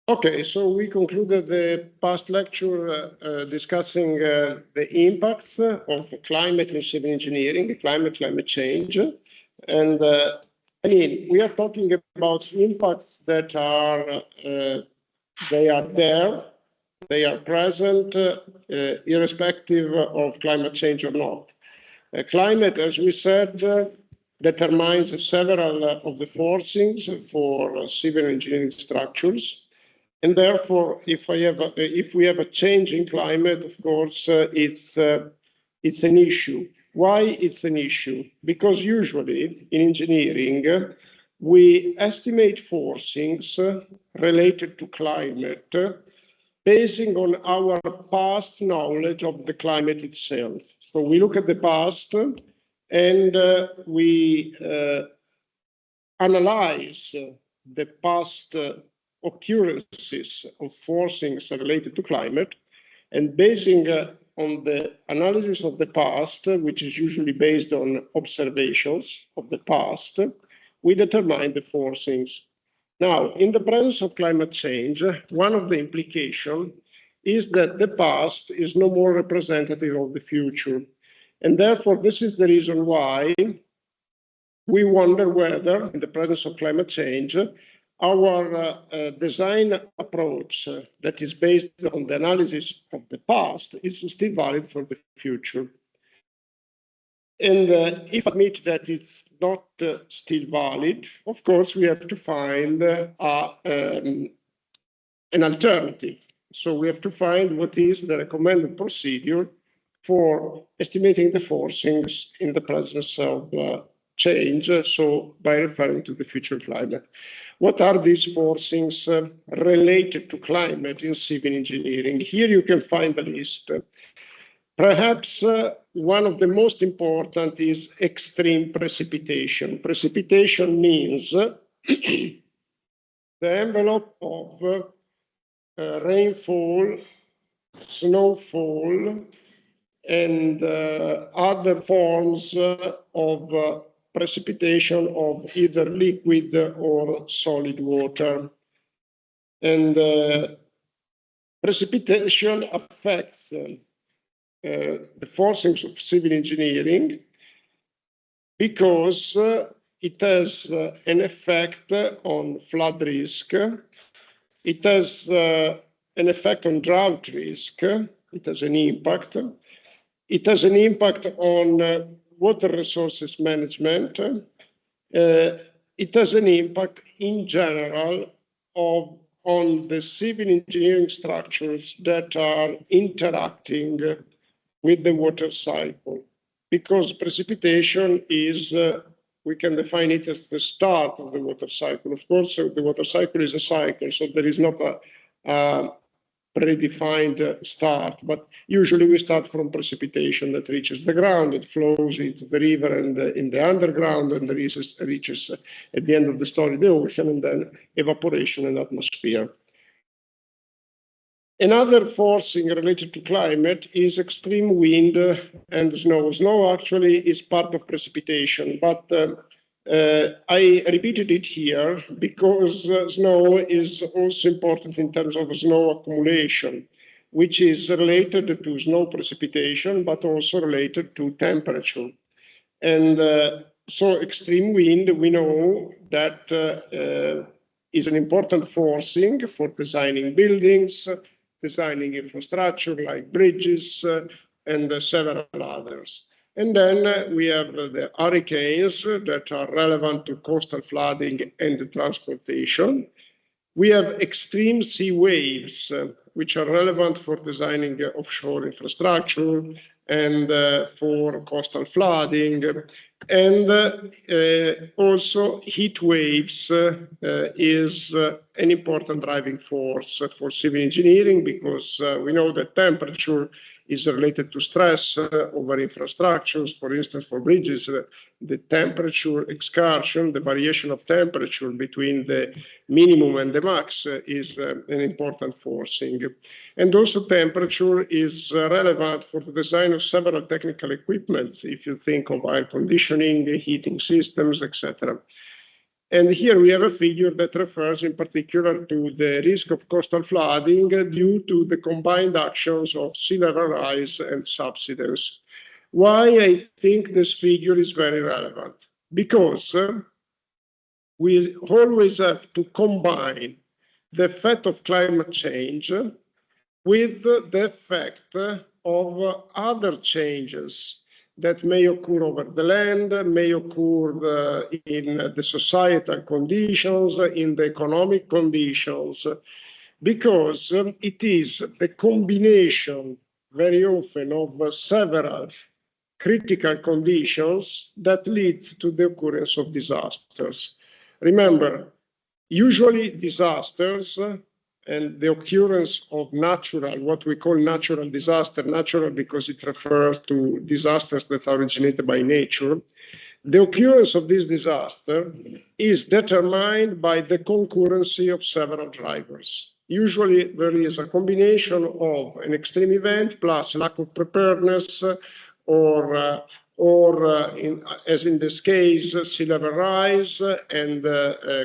Okay, so we concluded the past lecture discussing the impacts of climate in civil engineering, climate change. And I mean, we are talking about impacts that are, they are there, they are present, irrespective of climate change or not. Climate, as we said, determines several of the forcings for civil engineering structures. And therefore, if we have a change in climate, of course, it's an issue. Why it's an issue? Because usually in engineering, we estimate forcings related to climate basing on our past knowledge of the climate itself. So we look at the past and we analyze the past occurrences of forcings related to climate, and basing on the analysis of the past, which is usually based on observations of the past, we determine the forcings. Now, in the presence of climate change, one of the implications is that the past is no more representative of the future. And therefore, this is the reason why we wonder whether, in the presence of climate change, our design approach that is based on the analysis of the past is still valid for the future. And if we admit that it's not still valid, of course, we have to find an alternative. So we have to find what is the recommended procedure for estimating the forcings in the presence of change, so by referring to the future climate. What are these forcings related to climate in civil engineering? Here you can find the list. Perhaps one of the most important is extreme precipitation. Precipitation means the envelope of rainfall, snowfall, and other forms of precipitation of either liquid or solid water. And precipitation affects the forcings of civil engineering because it has an effect on flood risk, it has an effect on drought risk, it has an impact. It has an impact on water resources management. It has an impact in general on the civil engineering structures that are interacting with the water cycle. Because precipitation is, we can define it as the start of the water cycle. Of course, the water cycle is a cycle, so there is not a predefined start, but usually we start from precipitation that reaches the ground, it flows into the river and in the underground, and reaches at the end of the story the ocean, and then evaporation and atmosphere. Another forcing related to climate is extreme wind and snow. Snow actually is part of precipitation, but I repeated it here because snow is also important in terms of snow accumulation, which is related to snow precipitation, but also related to temperature. And so extreme wind, we know that is an important forcing for designing buildings, designing infrastructure like bridges and several others. And then we have the hurricanes that are relevant to coastal flooding and transportation. We have extreme sea waves, which are relevant for designing offshore infrastructure and for coastal flooding. And also heat waves is an important driving force for civil engineering because we know that temperature is related to stress over infrastructures. For instance, for bridges, the temperature excursion, the variation of temperature between the minimum and the max is an important forcing. And also temperature is relevant for the design of several technical equipments, if you think of air conditioning, heating systems, etc. And here we have a figure that refers in particular to the risk of coastal flooding due to the combined actions of sea level rise and subsidence. Why I think this figure is very relevant? Because we always have to combine the effect of climate change with the effect of other changes that may occur over the land, may occur in the societal conditions, in the economic conditions, because it is the combination very often of several critical conditions that leads to the occurrence of disasters. Remember, usually disasters and the occurrence of natural, what we call natural disaster, natural because it refers to disasters that are originated by nature. The occurrence of this disaster is determined by the concurrency of several drivers. Usually there is a combination of an extreme event plus lack of preparedness as in this case, sea level rise and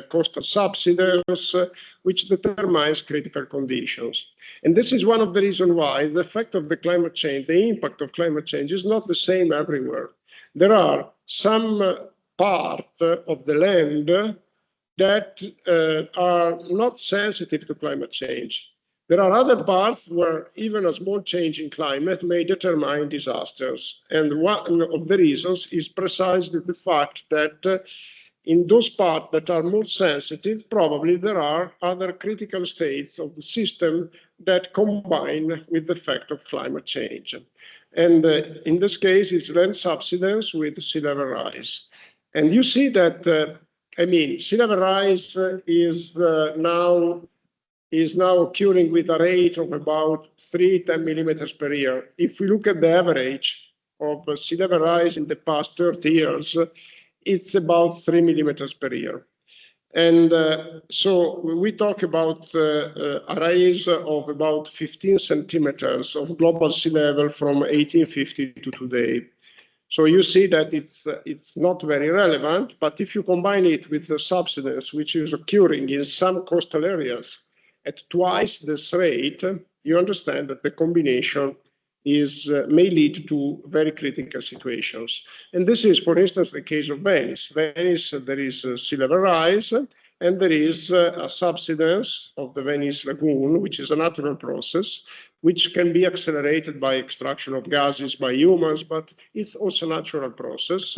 coastal subsidence, which determines critical conditions. And this is one of the reasons why the effect of the climate change, the impact of climate change is not the same everywhere. There are some part of the land that are not sensitive to climate change. There are other parts where even a small change in climate may determine disasters. And one of the reasons is precisely the fact that in those parts that are more sensitive, probably there are other critical states of the system that combine with the effect of climate change. And in this case, it's land subsidence with sea level rise. And you see that, sea level rise is now occurring with a rate of about 10 millimeters per year. If we look at the average of sea level rise in the past 30 years, it's about 3 millimeters per year. And so we talk about a rise of about 15 centimeters of global sea level from 1850 to today. So you see that it's not very relevant, but if you combine it with the subsidence, which is occurring in some coastal areas at twice this rate, you understand that the combination may lead to very critical situations. And this is, for instance, the case of Venice. Venice, there is sea level rise, and there is a subsidence of the Venice lagoon, which is a natural process, which can be accelerated by extraction of gases by humans, but it's also a natural process.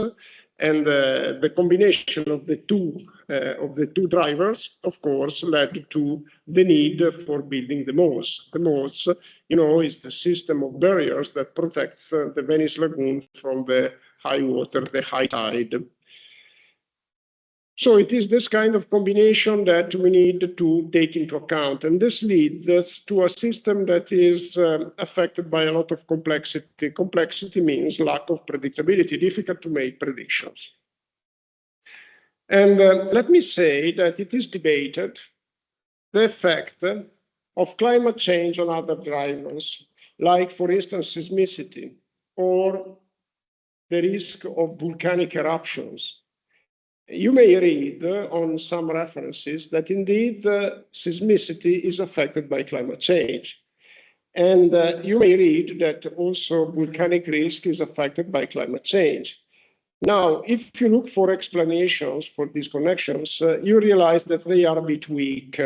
And the combination of the two drivers, of course, led to the need for building the moats. The moats, is the system of barriers that protects the Venice lagoon from the high water, the high tide. So it is this kind of combination that we need to take into account. And this leads us to a system that is affected by a lot of complexity. Complexity means lack of predictability, difficult to make predictions. And let me say that it is debated the effect of climate change on other drivers, like, for instance, seismicity or the risk of volcanic eruptions. You may read on some references that indeed seismicity is affected by climate change. And you may read that also volcanic risk is affected by climate change. Now, if you look for explanations for these connections, you realize that they are a bit weak.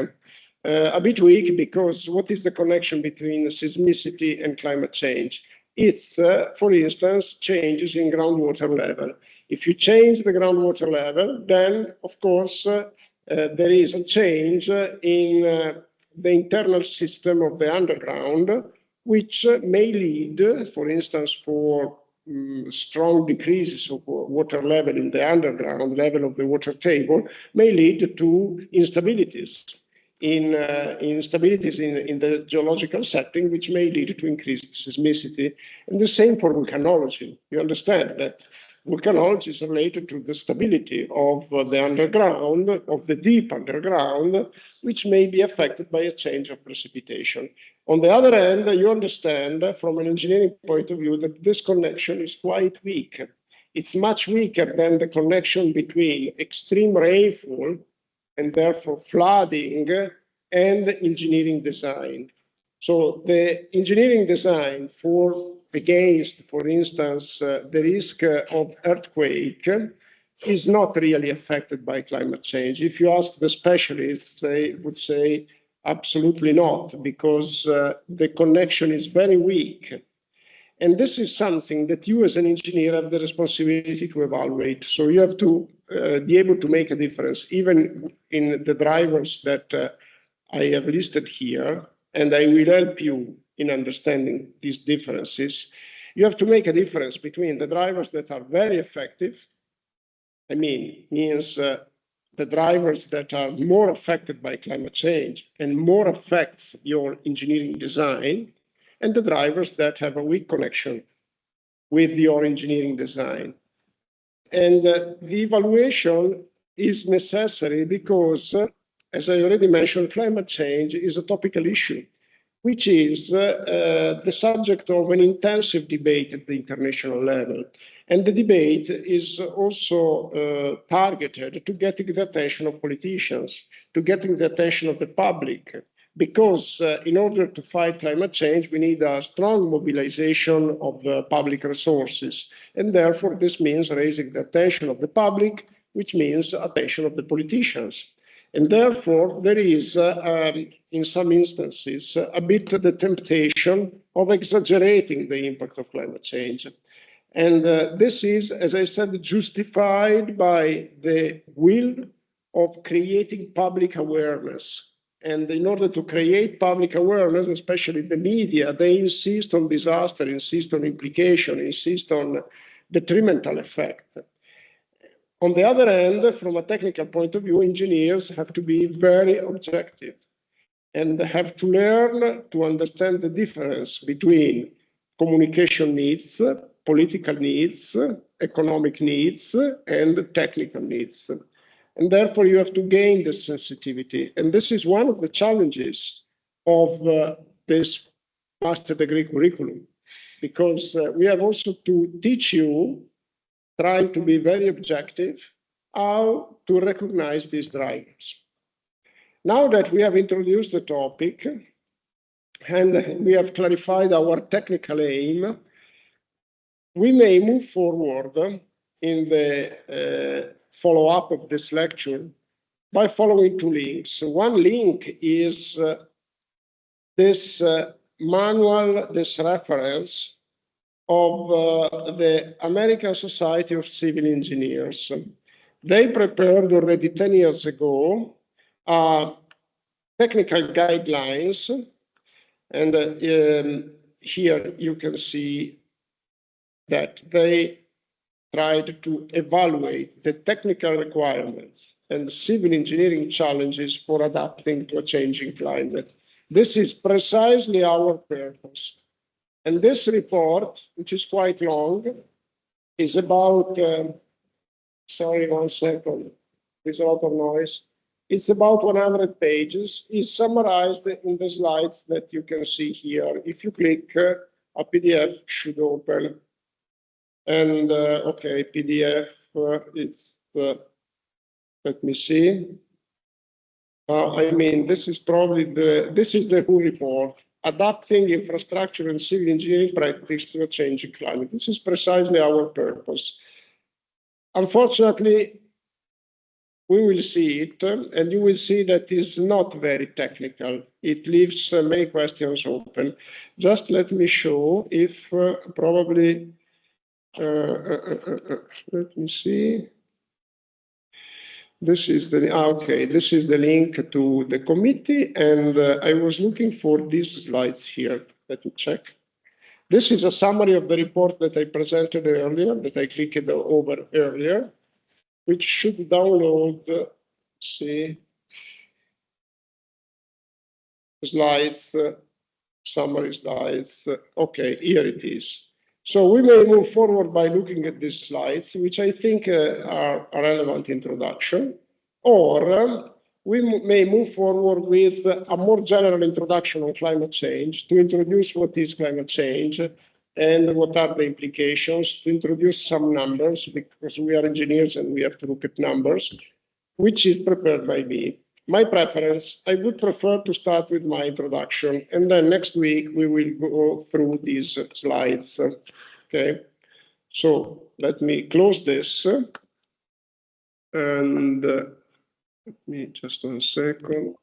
Because what is the connection between seismicity and climate change? It's, for instance, changes in groundwater level. If you change the groundwater level, then, of course, there is a change in the internal system of the underground, which may lead, for instance, for strong decreases of water level in the underground level of the water table, may lead to instabilities. Instabilities in the geological setting, which may lead to increased seismicity. And the same for volcanology. You understand that volcanology is related to the stability of the underground, of the deep underground, which may be affected by a change of precipitation. On the other hand, you understand from an engineering point of view that this connection is quite weak. It's much weaker than the connection between extreme rainfall and therefore flooding and engineering design. So the engineering design against, for instance, the risk of earthquake is not really affected by climate change. If you ask the specialists, they would say absolutely not, because the connection is very weak. And this is something that you as an engineer have the responsibility to evaluate. So you have to be able to make a difference, even in the drivers that I have listed here, and I will help you in understanding these differences. You have to make a difference between the drivers that are very effective, means the drivers that are more affected by climate change and more affects your engineering design, and the drivers that have a weak connection with your engineering design. And the evaluation is necessary because, as I already mentioned, climate change is a topical issue, which is the subject of an intensive debate at the international level. And the debate is also targeted to getting the attention of politicians, to getting the attention of the public, because in order to fight climate change, we need a strong mobilization of public resources. And therefore, this means raising the attention of the public, which means attention of the politicians. And therefore, there is, in some instances, a bit the temptation of exaggerating the impact of climate change. And this is, as I said, justified by the will of creating public awareness. And in order to create public awareness, especially the media, they insist on disaster, insist on implication, insist on detrimental effect. On the other hand, from a technical point of view, engineers have to be very objective and have to learn to understand the difference between communication needs, political needs, economic needs, and technical needs. And therefore, you have to gain this sensitivity. And this is one of the challenges of this master degree curriculum, because we have also to teach you, trying to be very objective, how to recognize these drivers. Now that we have introduced the topic and we have clarified our technical aim, we may move forward in the follow-up of this lecture by following two links. One link is this manual, this reference of the American Society of Civil Engineers. They prepared already 10 years ago technical guidelines, and here you can see that they tried to evaluate the technical requirements and civil engineering challenges for adapting to a changing climate. This is precisely our purpose. And this report, which is quite long, is about, sorry, 1 second, there's a lot of noise. It's about 100 pages. It's summarized in the slides that you can see here. If you click, a PDF should open. And okay, PDF, it's, let me see. This is probably this is the whole report, adapting infrastructure and civil engineering practice to a changing climate. This is precisely our purpose. Unfortunately, we will see it, and you will see that it's not very technical. It leaves many questions open. Just let me show if probably, let me see. This is this is the link to the committee, and I was looking for these slides here. Let me check. This is a summary of the report that I presented earlier, that I clicked over earlier, which should download, see, slides, summary slides. Okay, here it is. So we may move forward by looking at these slides, which I think are a relevant introduction, or we may move forward with a more general introduction on climate change to introduce what is climate change, and what are the implications, to introduce some numbers, because we are engineers and we have to look at numbers, which is prepared by me. My preference, I would prefer to start with my introduction, and then next week we will go through these slides. Okay, so let me close this, and let me just 1 second.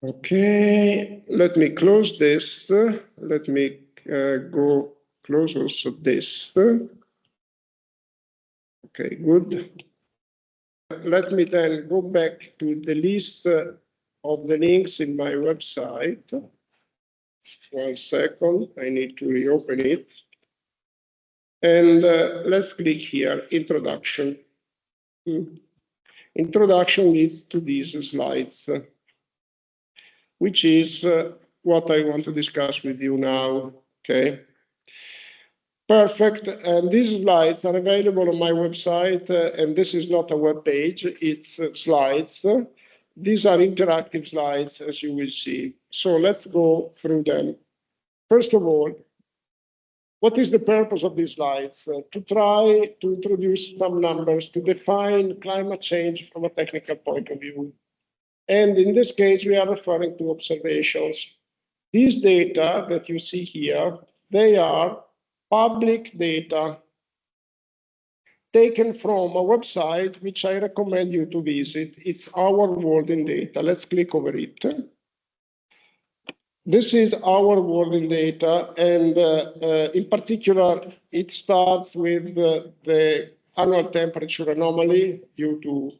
Okay, let me close this. Let me go close also this. Okay, good. Let me then go back to the list of the links in my website. 1 second, I need to reopen it. And let's click here, introduction. Introduction leads to these slides, which is what I want to discuss with you now, okay? Perfect, and these slides are available on my website, and this is not a web page, it's slides. These are interactive slides, as you will see. So let's go through them. First of all, what is the purpose of these slides? To try to introduce some numbers to define climate change from a technical point of view. And in this case, we are referring to observations. These data that you see here, they are public data taken from a website which I recommend you to visit. It's Our World in Data. Let's click over it. This is Our World in Data, and in particular, it starts with the annual temperature anomaly due to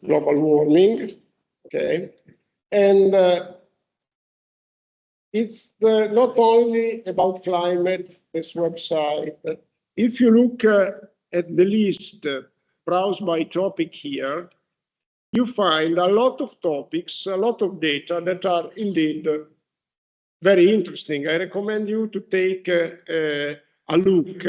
global warming, okay? And it's not only about climate, this website. If you look at the list, browse by topic here, you find a lot of topics, a lot of data that are indeed very interesting. I recommend you to take a look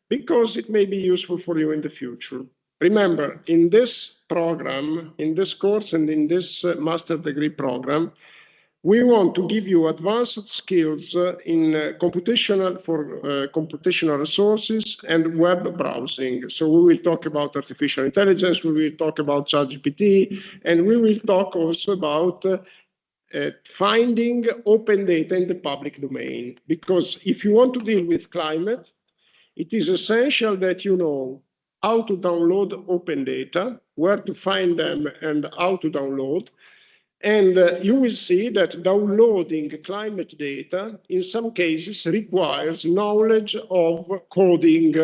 because it may be useful for you in the future. Remember, in this program, in this course and in this master degree program, we want to give you advanced skills in computational resources and web browsing. So we will talk about artificial intelligence, we will talk about ChatGPT, and we will talk also about finding open data in the public domain. Because if you want to deal with climate, it is essential that you know how to download open data, where to find them, and how to download. And you will see that downloading climate data in some cases requires knowledge of coding,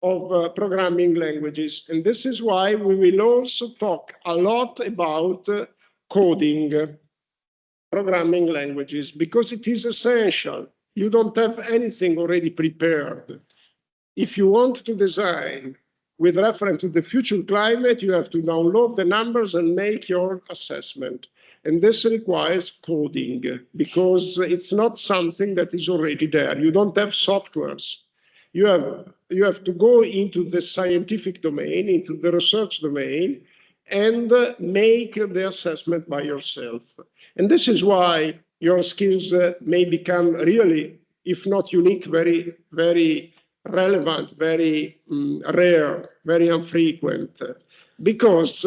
of programming languages. And this is why we will also talk a lot about coding, programming languages, because it is essential. You don't have anything already prepared. If you want to design with reference to the future climate, you have to download the numbers and make your assessment. And this requires coding because it's not something that is already there. You don't have softwares. You have to go into the scientific domain, into the research domain, and make the assessment by yourself. And this is why your skills may become really, if not unique, very, very relevant, very rare, very infrequent, because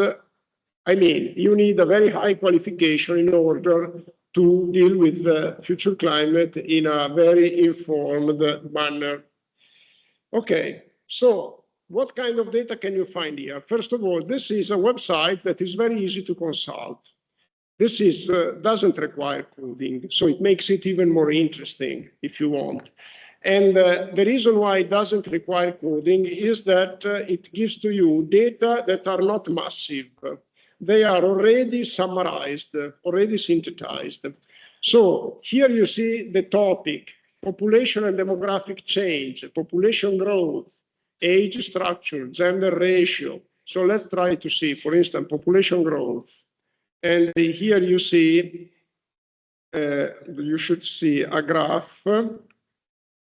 I mean, you need a very high qualification in order to deal with the future climate in a very informed manner. Okay, so what kind of data can you find here? First of all, this is a website that is very easy to consult. This is doesn't require coding, so it makes it even more interesting if you want. And the reason why it doesn't require coding is that it gives to you data that are not massive. They are already summarized, already synthesized. So here you see the topic, population and demographic change, population growth, age structure, gender ratio. So let's try to see, for instance, population growth. And here you see, you should see a graph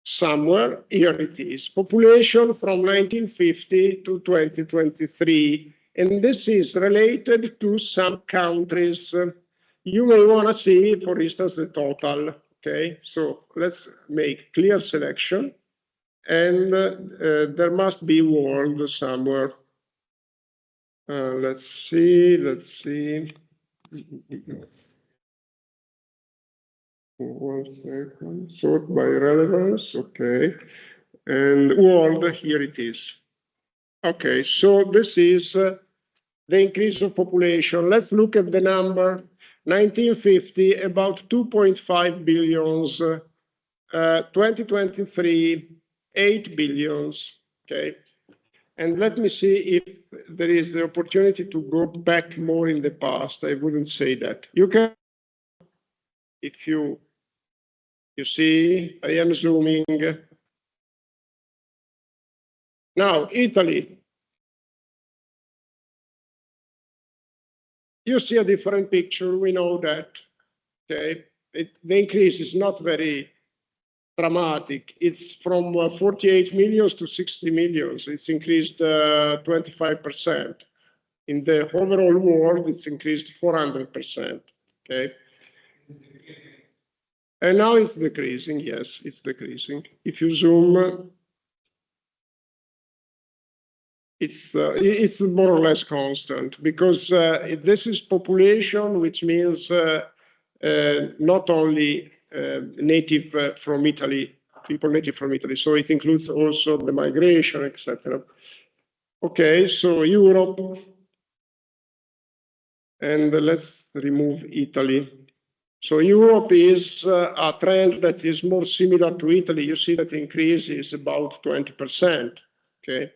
somewhere. Here it is, population from 1950 to 2023. And this is related to some countries. You may want to see, for instance, the total, Okay, so let's make clear selection, and there must be world somewhere. Let's see. 1 second. Sort by relevance. Okay, and world, here it is. Okay, so this is the increase of population. Let's look at the number. 1950, about 2.5 billions. 2023, 8 billions. Okay, and let me see if there is the opportunity to go back more in the past. I wouldn't say that. You can, if you see, I am zooming. Now, Italy. You see a different picture, we know that. Okay, the increase is not very dramatic. It's from 48 millions to 60 millions. It's increased 25%. In the overall world, it's increased 400%. Okay. And now it's decreasing. Yes, it's decreasing. If you zoom, it's more or less constant, because this is population, which means not only native from Italy, people native from Italy. So it includes also the migration, etc. Okay, so Europe, and let's remove Italy. So Europe is a trend that is more similar to Italy. You see that the increase is about 20%. Okay.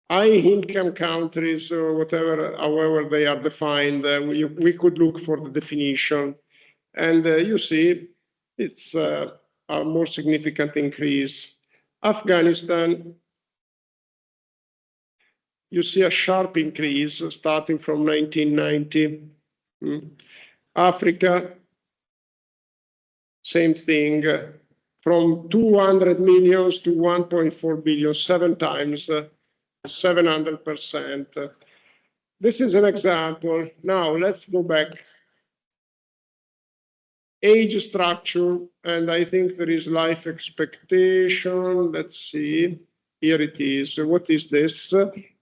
High-income countries, or whatever, however they are defined, we could look for the definition, and you see it's a more significant increase. Afghanistan, you see a sharp increase starting from 1990. Africa, same thing, from 200 millions to 1.4 billion, 7 times, 700%. This is an example. Now let's go back. Age structure, and I think there is life expectation. Let's see. Here it is. What is this?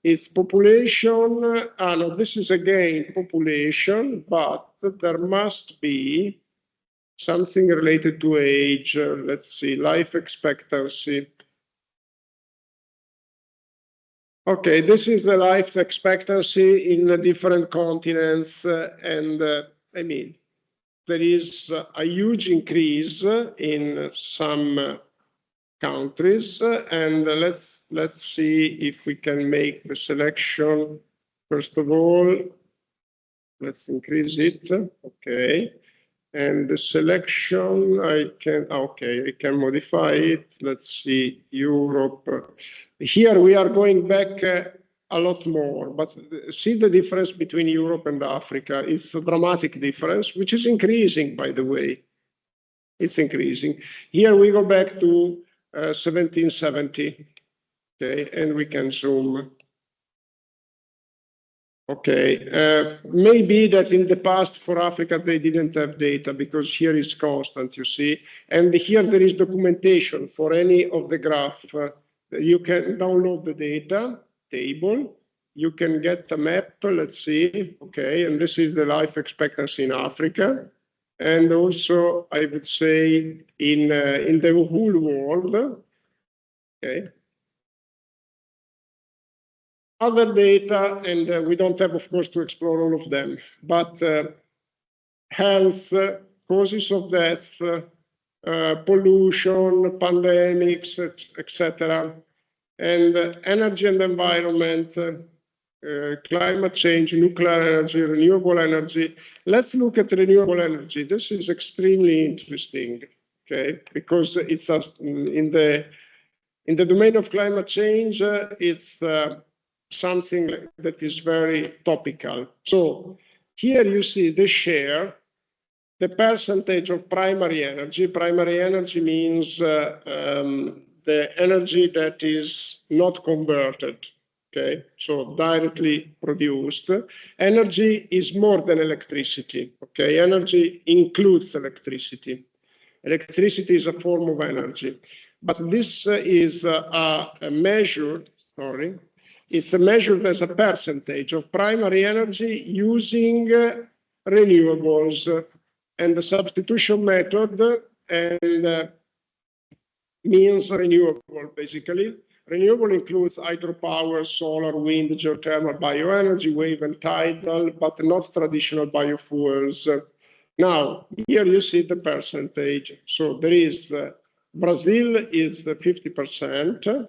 It's population. No, this is again population, but there must be something related to age. Let's see, life expectancy. Okay, this is the life expectancy in the different continents, and I mean, there is a huge increase in some countries, and let's see if we can make the selection. First of all, let's increase it. Okay, and the selection I can modify it. Let's see, Europe. Here we are going back a lot more, but see the difference between Europe and Africa. It's a dramatic difference, which is increasing, by the way. It's increasing. Here we go back to 1770, okay, and we can zoom. Okay, maybe that in the past for Africa they didn't have data, because here is constant, you see, and here there is documentation for any of the graph. You can download the data table, you can get a map, let's see, okay, and this is the life expectancy in Africa, and also I would say in the whole world, okay. Other data, and we don't have, of course, to explore all of them, but health, causes of death, pollution, pandemics, etc., and energy and environment, climate change, nuclear energy, renewable energy. Let's look at renewable energy. This is extremely interesting, okay, because it's in the domain of climate change. It's something that is very topical. So here you see the share, the percentage of primary energy. Primary energy means the energy that is not converted, okay? So directly produced. Energy is more than electricity, okay? Energy includes electricity. Electricity is a form of energy. But this is a measure, sorry, it's measured as a percentage of primary energy using renewables. And the substitution method and means renewable, basically. Renewable includes hydropower, solar, wind, geothermal, bioenergy, wave and tidal, but not traditional biofuels. Now, here you see the percentage. So there is Brazil is 50%,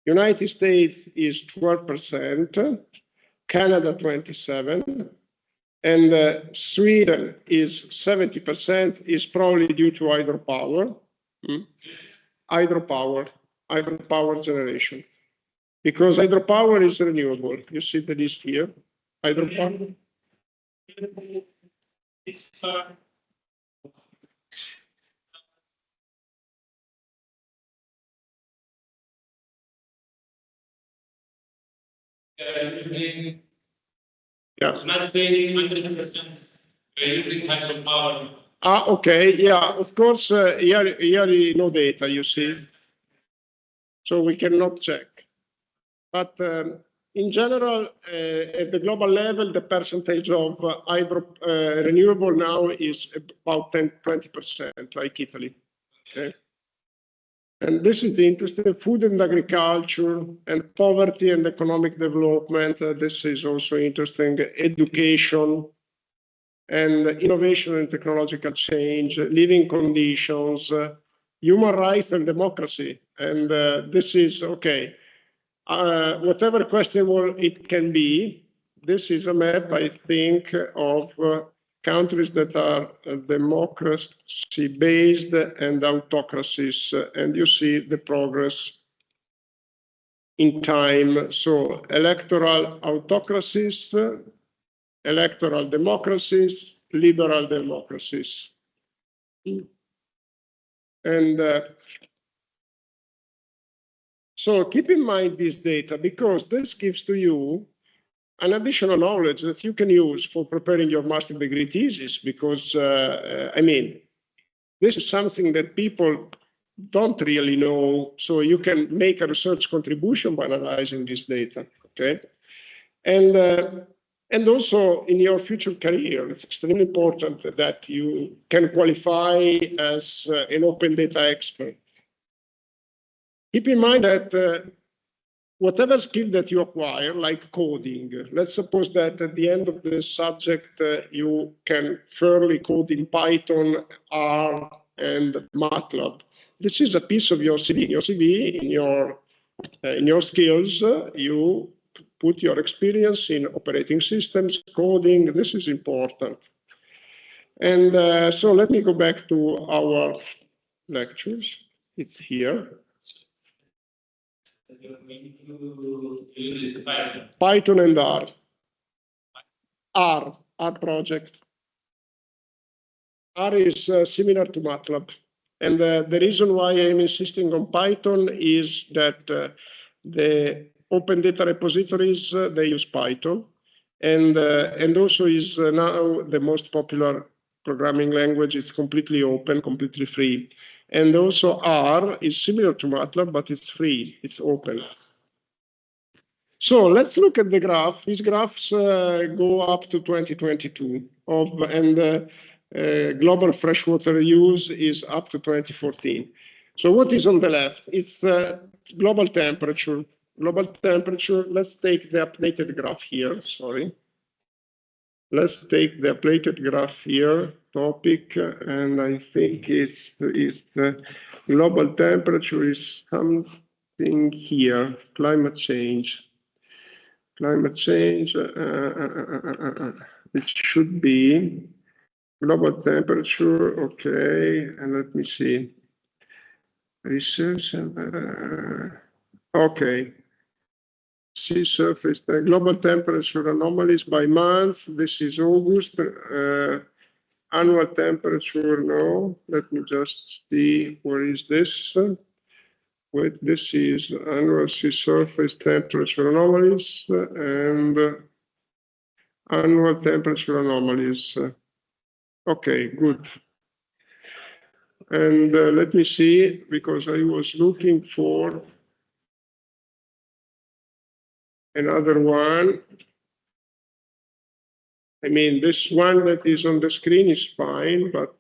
United States is 12%, Canada 27%, and Sweden is 70%, is probably due to hydropower. Hydropower generation, because hydropower is renewable. You see the list here. Hydropower. It's using, yeah. I'm not saying 100%. Using hydropower. Okay, yeah, of course, here no data, you see. So we cannot check. But in general, at the global level, the percentage of renewable now is about 20%, like Italy. Okay. And this is interesting, food and agriculture and poverty and economic development. This is also interesting, education and innovation and technological change, living conditions, human rights and democracy. And this is, okay, whatever questionable it can be, this is a map, I think, of countries that are democracy-based and autocracies, and you see the progress in time. So electoral autocracies, electoral democracies, liberal democracies. And so keep in mind this data, because this gives to you an additional knowledge that you can use for preparing your master degree thesis, because, I mean, this is something that people don't really know, so you can make a research contribution by analyzing this data, okay? And also in your future career, it's extremely important that you can qualify as an open data expert. Keep in mind that whatever skill that you acquire, like coding, let's suppose that at the end of the subject, you can fairly code in Python, R, and MATLAB. This is a piece of your CV. Your CV, in your skills, you put your experience in operating systems, coding. This is important. And so let me go back to our lectures. It's here. Python and R. R project. R is similar to MATLAB. And the reason why I'm insisting on Python is that the open data repositories, they use Python. And also is now the most popular programming language. It's completely open, completely free. And also R is similar to MATLAB, but it's free, it's open. So let's look at the graph. These graphs go up to 2022, and global freshwater use is up to 2014. So what is on the left? It's global temperature. Global temperature, let's take the updated graph here, sorry. Let's take the updated graph here, topic, and I think it's the global temperature is something here, climate change. Climate change, it should be global temperature, okay, and let me see. Research, okay. Sea surface, the global temperature anomalies by month. This is August. Annual temperature, no. Let me just see, where is this? Wait, this is annual sea surface temperature anomalies and annual temperature anomalies. Okay, good. And let me see, because I was looking for another one. I mean, this one that is on the screen is fine, but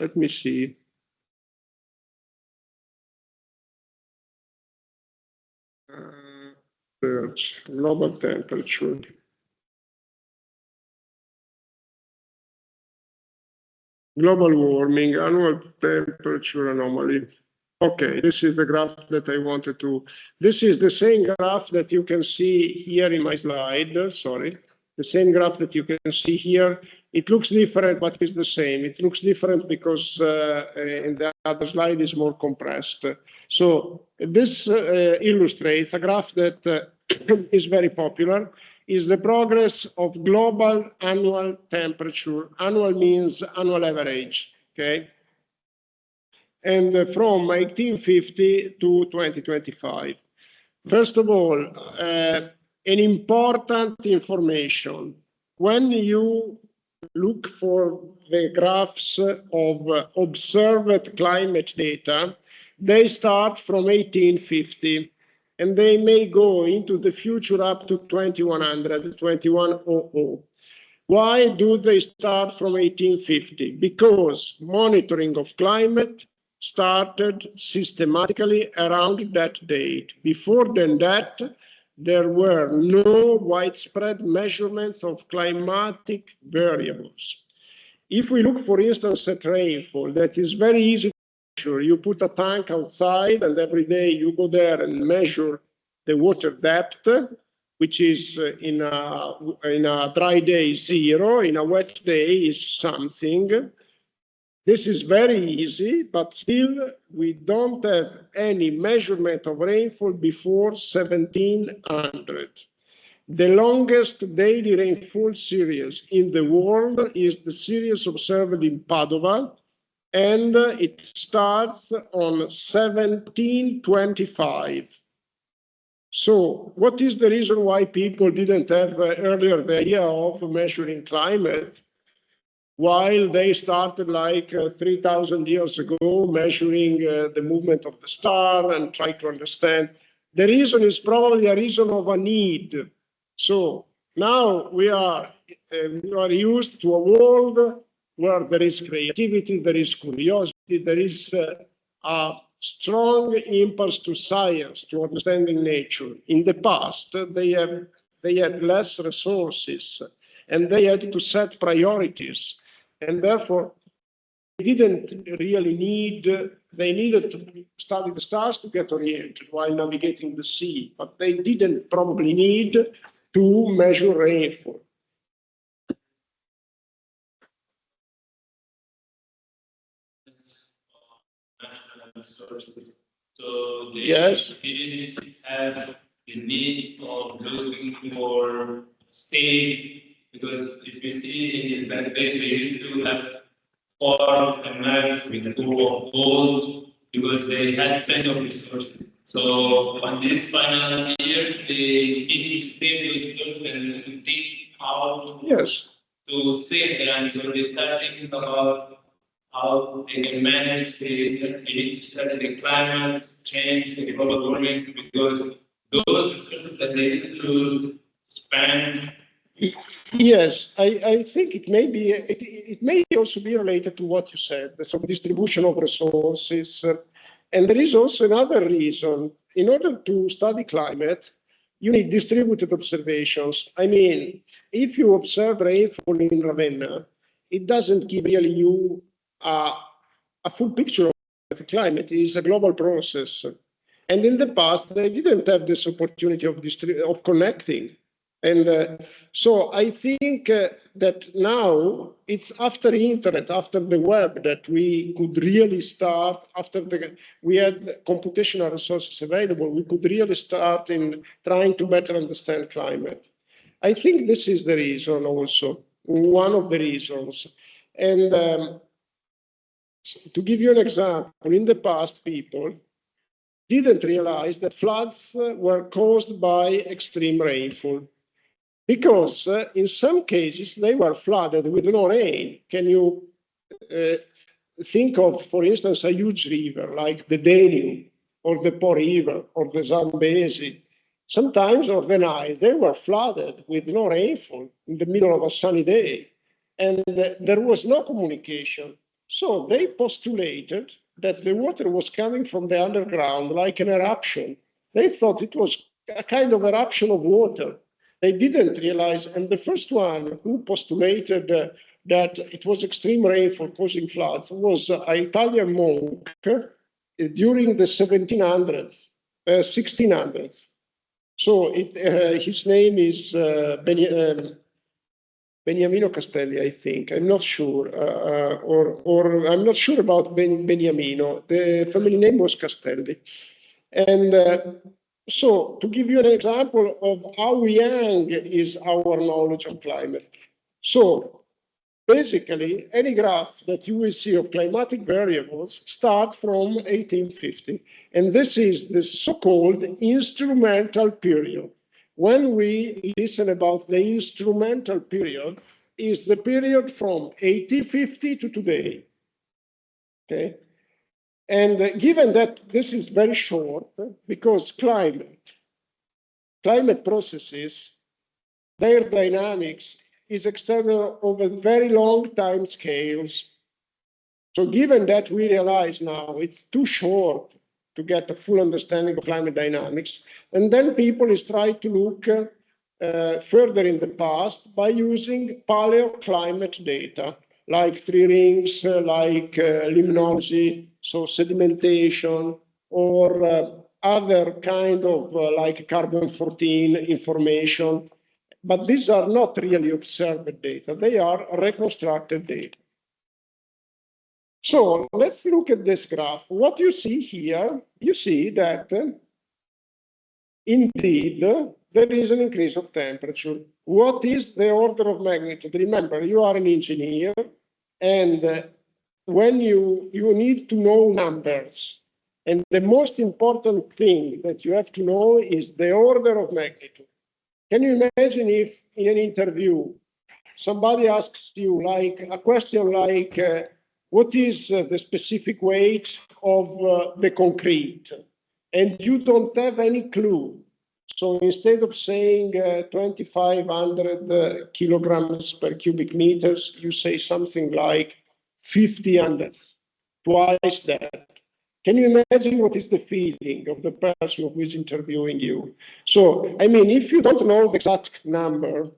let me see. Search global temperature. Global warming, annual temperature anomaly. Okay, this is the graph that I wanted to. This is the same graph that you can see here in my slide. Sorry, the same graph that you can see here. It looks different, but it's the same. It looks different because in the other slide is more compressed. So this illustrates a graph that is very popular. Is the progress of global annual temperature. Annual means annual average. Okay. And from 1850 to 2025. First of all, an important information. When you look for the graphs of observed climate data, they start from 1850 and they may go into the future up to 2100, 2100. Why do they start from 1850? Because monitoring of climate started systematically around that date. Before than that, there were no widespread measurements of climatic variables. If we look, for instance, at rainfall, that is very easy to measure. You put a tank outside and every day you go there and measure the water depth, which is in a dry day 0, in a wet day is something. This is very easy, but still we don't have any measurement of rainfall before 1700. The longest daily rainfall series in the world is the series observed in Padova, and it starts on 1725. So what is the reason why people didn't have earlier the idea of measuring climate, while they started like 3,000 years ago measuring the movement of the star and try to understand? The reason is probably a reason of a need. So now we are used to a world where there is creativity, there is curiosity, there is a strong impulse to science, to understanding nature. In the past, they had less resources and they had to set priorities. And therefore, they didn't really they needed to study the stars to get oriented while navigating the sea, but they didn't probably need to measure rainfall. So yes, didn't have the need of looking for state, because if you see in that place, they used to have farms and lands with a pool of gold because they had plenty of resources. So on these final years, they did explain resources and think how yes, to save the land. So they start thinking about how they can manage the study the climate change, the global warming, because those resources that they used to spend. yes, I think it may also be related to what you said, the distribution of resources. And there is also another reason. In order to study climate, you need distributed observations. I mean, if you observe rainfall in Ravenna, it doesn't give really you a full picture of the climate. It is a global process. And in the past, they didn't have this opportunity of connecting. And so I think that now it's after the internet, after the web, that we could really start, we had computational resources available, we could really start in trying to better understand climate. I think this is the reason also, one of the reasons. And to give you an example, in the past, people didn't realize that floods were caused by extreme rainfall. because in some cases they were flooded with no rain. Can you think of, for instance, a huge river like the Danube or the Po River or the Zambezi, sometimes, or the Nile, they were flooded with no rainfall in the middle of a sunny day. And there was no communication. So they postulated that the water was coming from the underground like an eruption. They thought it was a kind of eruption of water. They didn't realize, and the first one who postulated that it was extreme rainfall causing floods was an Italian monk during the 1700s, 1600s. So his name is Beniamino Castelli, I think. I'm not sure, or I'm not sure about Beniamino. The family name was Castelli. And so to give you an example of how young is our knowledge of climate. So basically, any graph that you will see of climatic variables start from 1850. And this is the so-called instrumental period. When we listen about the instrumental period, is the period from 1850 to today. Okay? And given that this is very short, because climate processes, their dynamics is external over very long time scales. So given that we realize now it's too short to get a full understanding of climate dynamics, and then people is trying to look further in the past by using paleoclimate data, like tree rings, like limnology, so sedimentation, or other kind of like carbon-14 information. But these are not really observed data. They are reconstructed data. So let's look at this graph. What you see here, you see that indeed there is an increase of temperature. What is the order of magnitude? Remember, you are an engineer, and when you need to know numbers, and the most important thing that you have to know is the order of magnitude. Can you imagine if in an interview somebody asks you like a question like, what is the specific weight of the concrete? And you don't have any clue. So instead of saying 2,500 kilograms per cubic meters, you say something like 50 hundredths, twice that. Can you imagine what is the feeling of the person who is interviewing you? So, I mean, if you don't know the exact number,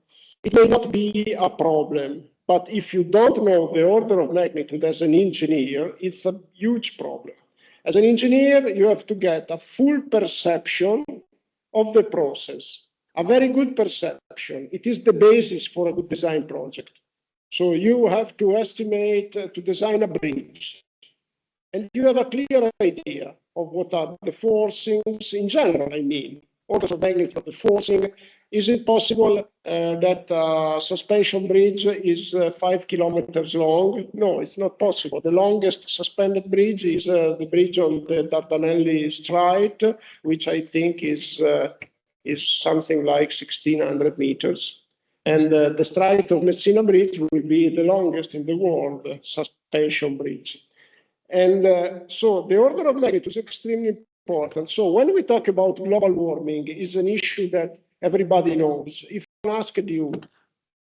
it may not be a problem. But if you don't know the order of magnitude as an engineer, it's a huge problem. As an engineer, you have to get a full perception of the process, a very good perception. It is the basis for a good design project. So you have to estimate, to design a bridge. And you have a clear idea of what are the forcings in general, I mean, orders of magnitude of the forcing. Is it possible that a suspension bridge is 5 kilometers long? No, it's not possible. The longest suspended bridge is the bridge on the Dardanelli Strait, which I think is something like 1,600 meters. And the Strait of Messina Bridge will be the longest in the world suspension bridge. And so the order of magnitude is extremely important. So when we talk about global warming, is an issue that everybody knows. If I asked you,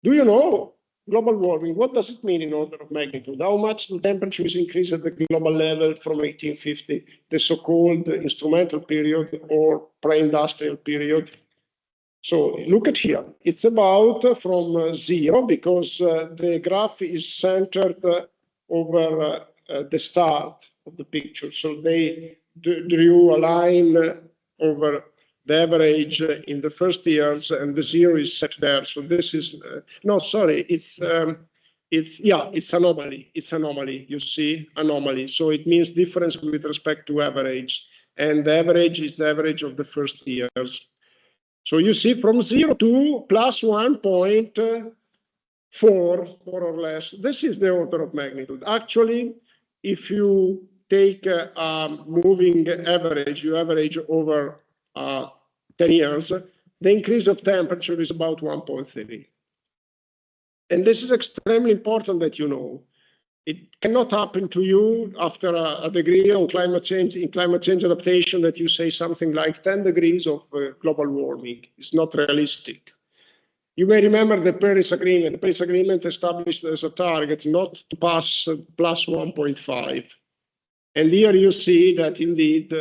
do you know global warming? What does it mean in order of magnitude? How much the temperature is increased at the global level from 1850, the so-called instrumental period or pre-industrial period? So look at here. It's about from zero, because the graph is centered over the start of the picture. So they drew a line over the average in the first years, and the zero is set there. So this is no, sorry, it's anomaly. It's anomaly. You see, anomaly. So it means difference with respect to average, and the average is the average of the first years. So you see from 0 to plus 1.4, more or less. This is the order of magnitude. Actually, if you take a moving average, you average over 10 years, the increase of temperature is about 1.3. And this is extremely important that you know. It cannot happen to you after a degree on climate change, in climate change adaptation, that you say something like 10 degrees of global warming. It's not realistic. You may remember the Paris Agreement. The Paris Agreement established as a target not to pass plus 1.5. And here you see that indeed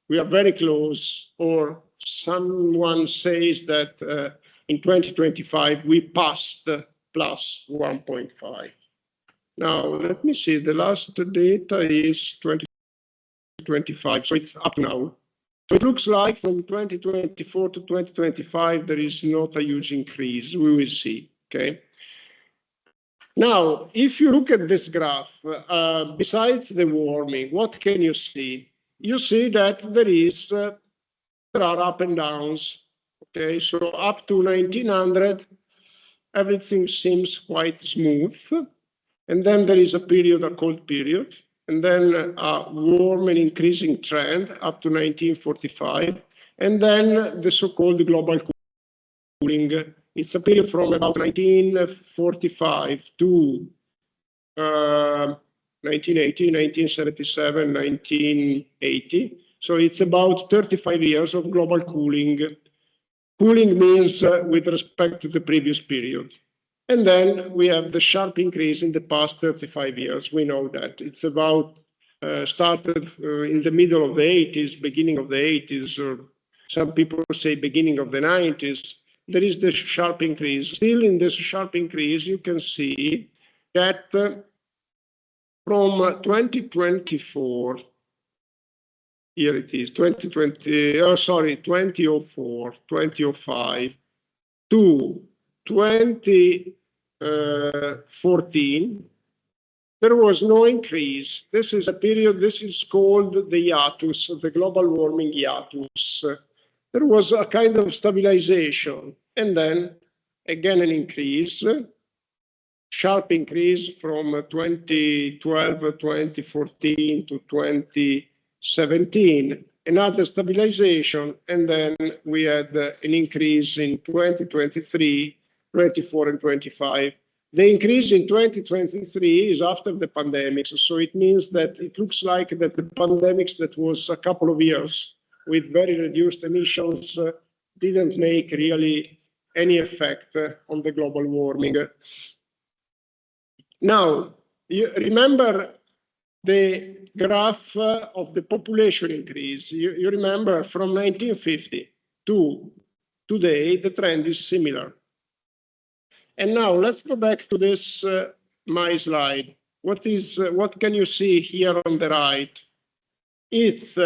we are very close, or someone says that in 2025 we passed plus 1.5. Now, let me see, the last data is 2025, so it's up now. So it looks like from 2024 to 2025, there is not a huge increase. We will see, okay? Now, if you look at this graph, besides the warming, what can you see? You see that there are up and downs, okay? So up to 1900, everything seems quite smooth. And then there is a period, a cold period, and then a warm and increasing trend up to 1945, and then the so-called global cooling. It's a period from about 1945 to 1980, 1977, 1980. So it's about 35 years of global cooling. Cooling means with respect to the previous period. And then we have the sharp increase in the past 35 years. We know that it's about started in the middle of the 80s, beginning of the 80s, or some people say beginning of the 90s. There is the sharp increase. Still in this sharp increase, you can see that from 2024, here it is, 2004, 2005 to 2014, there was no increase. This is a period, this is called the hiatus, the global warming hiatus. There was a kind of stabilization, and then again an increase, sharp increase from 2012, 2014 to 2017. Another stabilization, and then we had an increase in 2023, 24 and 25. The increase in 2023 is after the pandemics, so it means that it looks like that the pandemics that was a couple of years with very reduced emissions didn't make really any effect on the global warming. Now, you remember the graph of the population increase. You remember from 1950 to today, the trend is similar. And now let's go back to this, my slide. What can you see here on the right? It's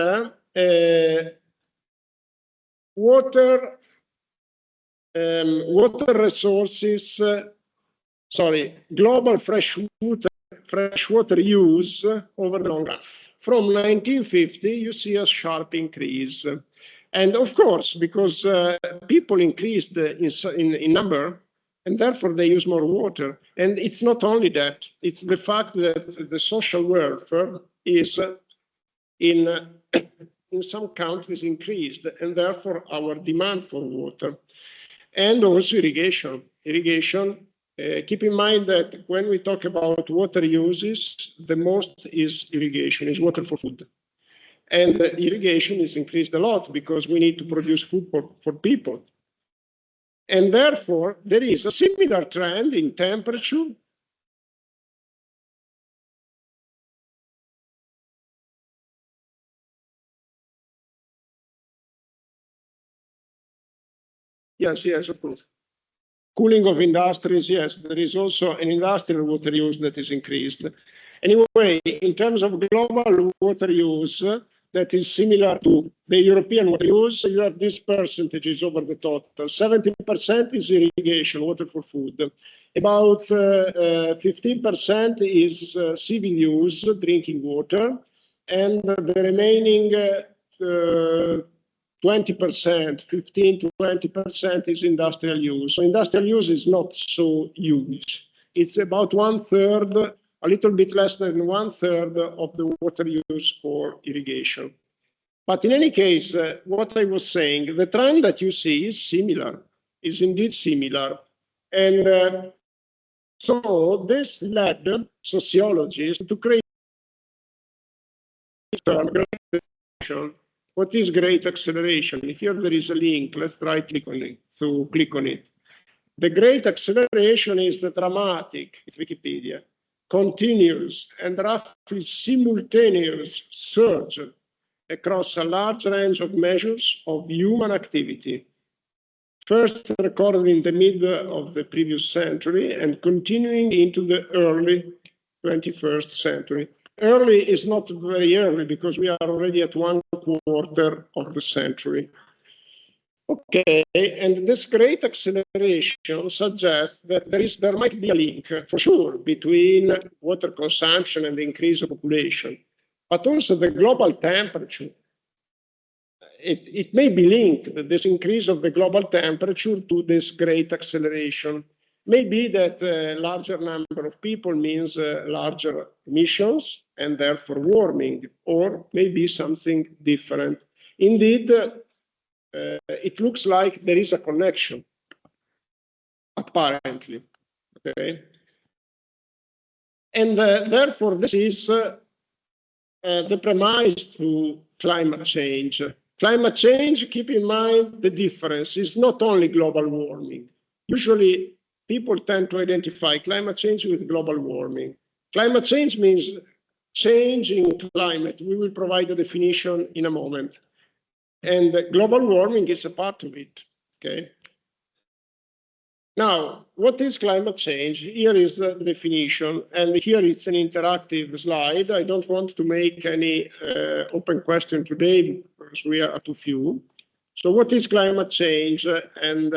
water resources, global freshwater use over the long run. From 1950, you see a sharp increase. And of course, because people increased in number, and therefore they use more water. And it's not only that, it's the fact that the social welfare is in some countries increased, and therefore our demand for water. And also irrigation. Keep in mind that when we talk about water uses, the most is irrigation, is water for food. And irrigation is increased a lot because we need to produce food for people. And therefore, there is a similar trend in temperature. Yes, of course. Cooling of industries, yes, there is also an industrial water use that is increased. Anyway, in terms of global water use, that is similar to the European water use, you have these percentages over the total. 70% is irrigation, water for food. About 15% is civil use, drinking water, and the remaining 20%, 15 to 20% is industrial use. So industrial use is not so huge. It's about 1/3, a little bit less than 1/3 of the water use for irrigation. But in any case, what I was saying, the trend that you see is similar, is indeed similar. And so this led sociologists to create a term, great acceleration. What is great acceleration? Here there is a link. Let's try to click on it. The great acceleration is the dramatic, it's Wikipedia, continuous and roughly simultaneous surge across a large range of measures of human activity, first recorded in the middle of the previous century and continuing into the early 21st century. Early is not very early because we are already at 1/4 of the century. Okay, and this great acceleration suggests that there might be a link, for sure, between water consumption and the increase of population, but also the global temperature. It may be linked, this increase of the global temperature, to this great acceleration. Maybe that a larger number of people means larger emissions and therefore warming, or maybe something different. Indeed, it looks like there is a connection, apparently. Okay, and therefore this is the premise to climate change. Climate change, keep in mind the difference, is not only global warming. Usually people tend to identify climate change with global warming. Climate change means change in climate. We will provide a definition in a moment. And global warming is a part of it, okay? Now, what is climate change? Here is the definition, and here it's an interactive slide. I don't want to make any open question today because we are too few. So what is climate change? And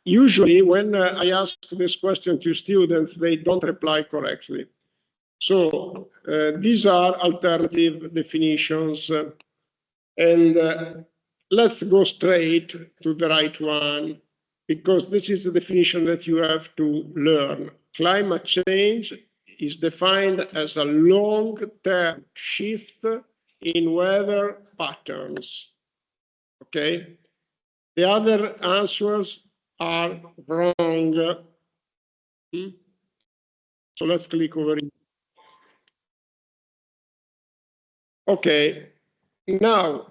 usually when I ask this question to students, they don't reply correctly. So these are alternative definitions. And let's go straight to the right one, because this is the definition that you have to learn. Climate change is defined as a long-term shift in weather patterns. Okay? The other answers are wrong. So let's click over it. Okay, now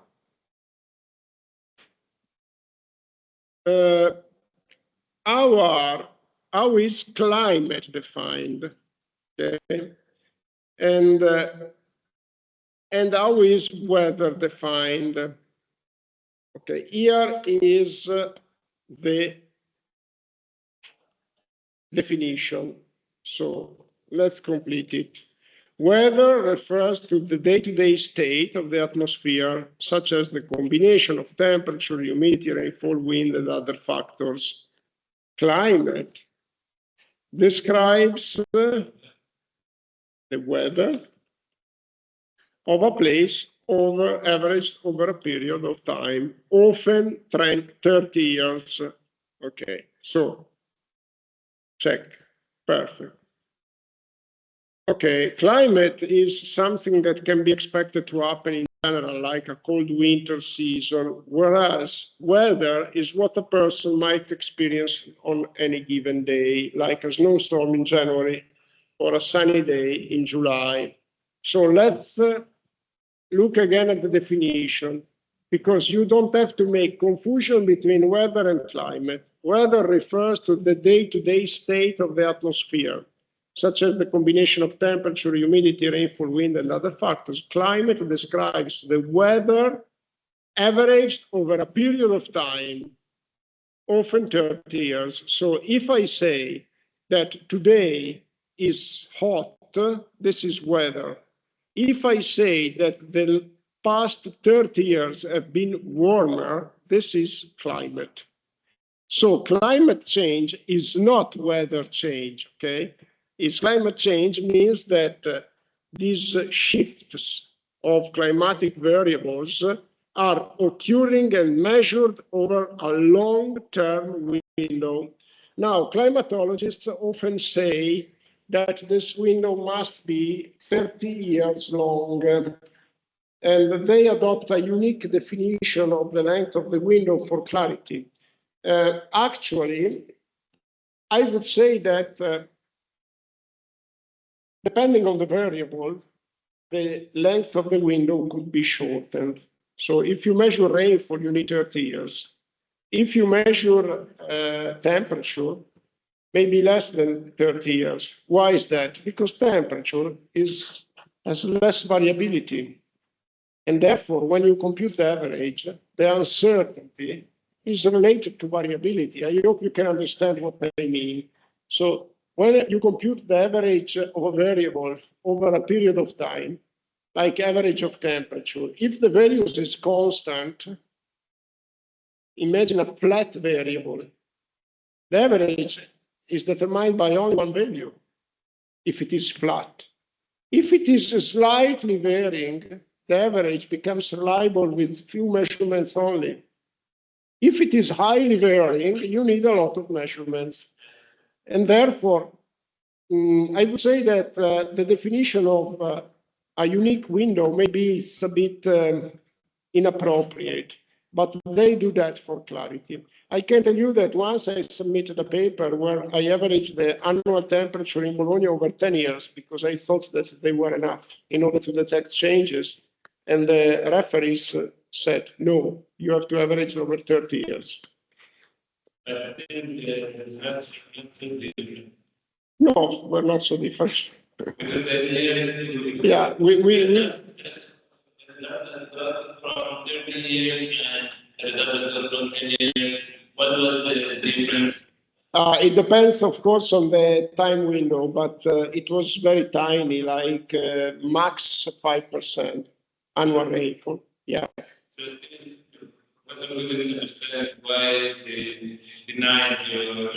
how is climate defined? Okay, and how is weather defined? Okay, here is the definition. So let's complete it. Weather refers to the day-to-day state of the atmosphere, such as the combination of temperature, humidity, rainfall, wind, and other factors. Climate describes the weather of a place averaged over a period of time, often 30 years. Okay, so check, perfect. Okay, climate is something that can be expected to happen in general, like a cold winter season, whereas weather is what a person might experience on any given day, like a snowstorm in January or a sunny day in July. So let's look again at the definition, because you don't have to make confusion between weather and climate. Weather refers to the day-to-day state of the atmosphere, such as the combination of temperature, humidity, rainfall, wind, and other factors. Climate describes the weather averaged over a period of time, often 30 years. So if I say that today is hot, this is weather. If I say that the past 30 years have been warmer, this is climate. So climate change is not weather change, okay? Climate change means that these shifts of climatic variables are occurring and measured over a long-term window. Now, climatologists often say that this window must be 30 years long. and they adopt a unique definition of the length of the window for clarity. Actually, I would say that depending on the variable, the length of the window could be shortened. So if you measure rainfall, you need 30 years. If you measure temperature, maybe less than 30 years. Why is that? Because temperature has less variability. And therefore, when you compute the average, the uncertainty is related to variability. I hope you can understand what I mean. So when you compute the average of a variable over a period of time, like average of temperature, if the value is constant, imagine a flat variable. The average is determined by only one value, if it is flat. If it is slightly varying, the average becomes reliable with few measurements only. If it is highly varying, you need a lot of measurements. And therefore, I would say that the definition of a unique window maybe is a bit inappropriate, but they do that for clarity. I can tell you that once I submitted a paper where I averaged the annual temperature in Bologna over 10 years because I thought that they were enough in order to detect changes. And the referees said, no, you have to average over 30 years. I think it's not so different. No, we're not so different. Because Yeah, we from 30 years and results from 10 years, what was the difference? It depends, of course, on the time window, but it was very tiny, like max 5% annual rainfall. Yeah. So still wasn't good to understand why they denied your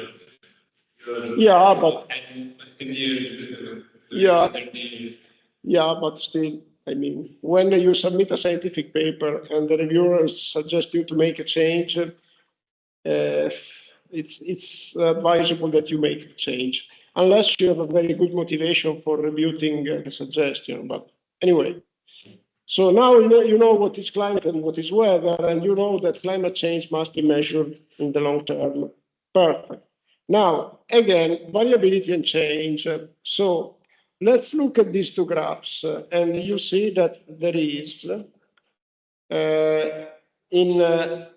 Yeah, but 10 years. Yeah. 30 years. Yeah, but still, I mean, when you submit a scientific paper and the reviewers suggest you to make a change, it's advisable that you make a change, unless you have a very good motivation for rebuting the suggestion. But anyway, so now you know what is climate and what is weather, and you know that climate change must be measured in the long term. Perfect. Now, again, variability and change. So let's look at these two graphs, and you see that there is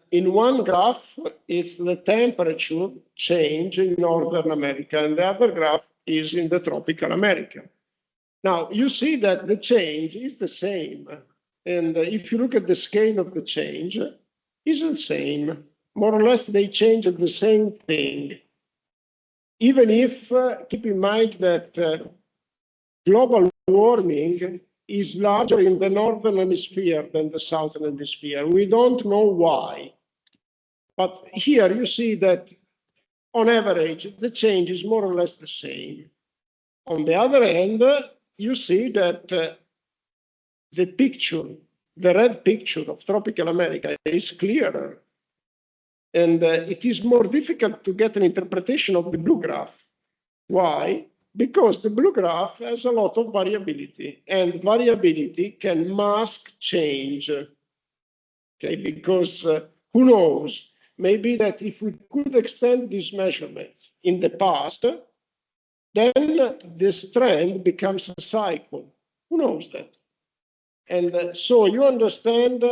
in one graph is the temperature change in Northern America, and the other graph is in the tropical America. Now, you see that the change is the same. And if you look at the scale of the change, it's the same. More or less, they change the same thing. Even if, keep in mind that global warming is larger in the northern hemisphere than the southern hemisphere. We don't know why. But here you see that on average, the change is more or less the same. On the other hand, you see that the picture, the red picture of tropical America is clearer. And it is more difficult to get an interpretation of the blue graph. Why? Because the blue graph has a lot of variability, and variability can mask change. Okay, because who knows? Maybe that if we could extend these measurements in the past, then this trend becomes a cycle. Who knows that? And so you understand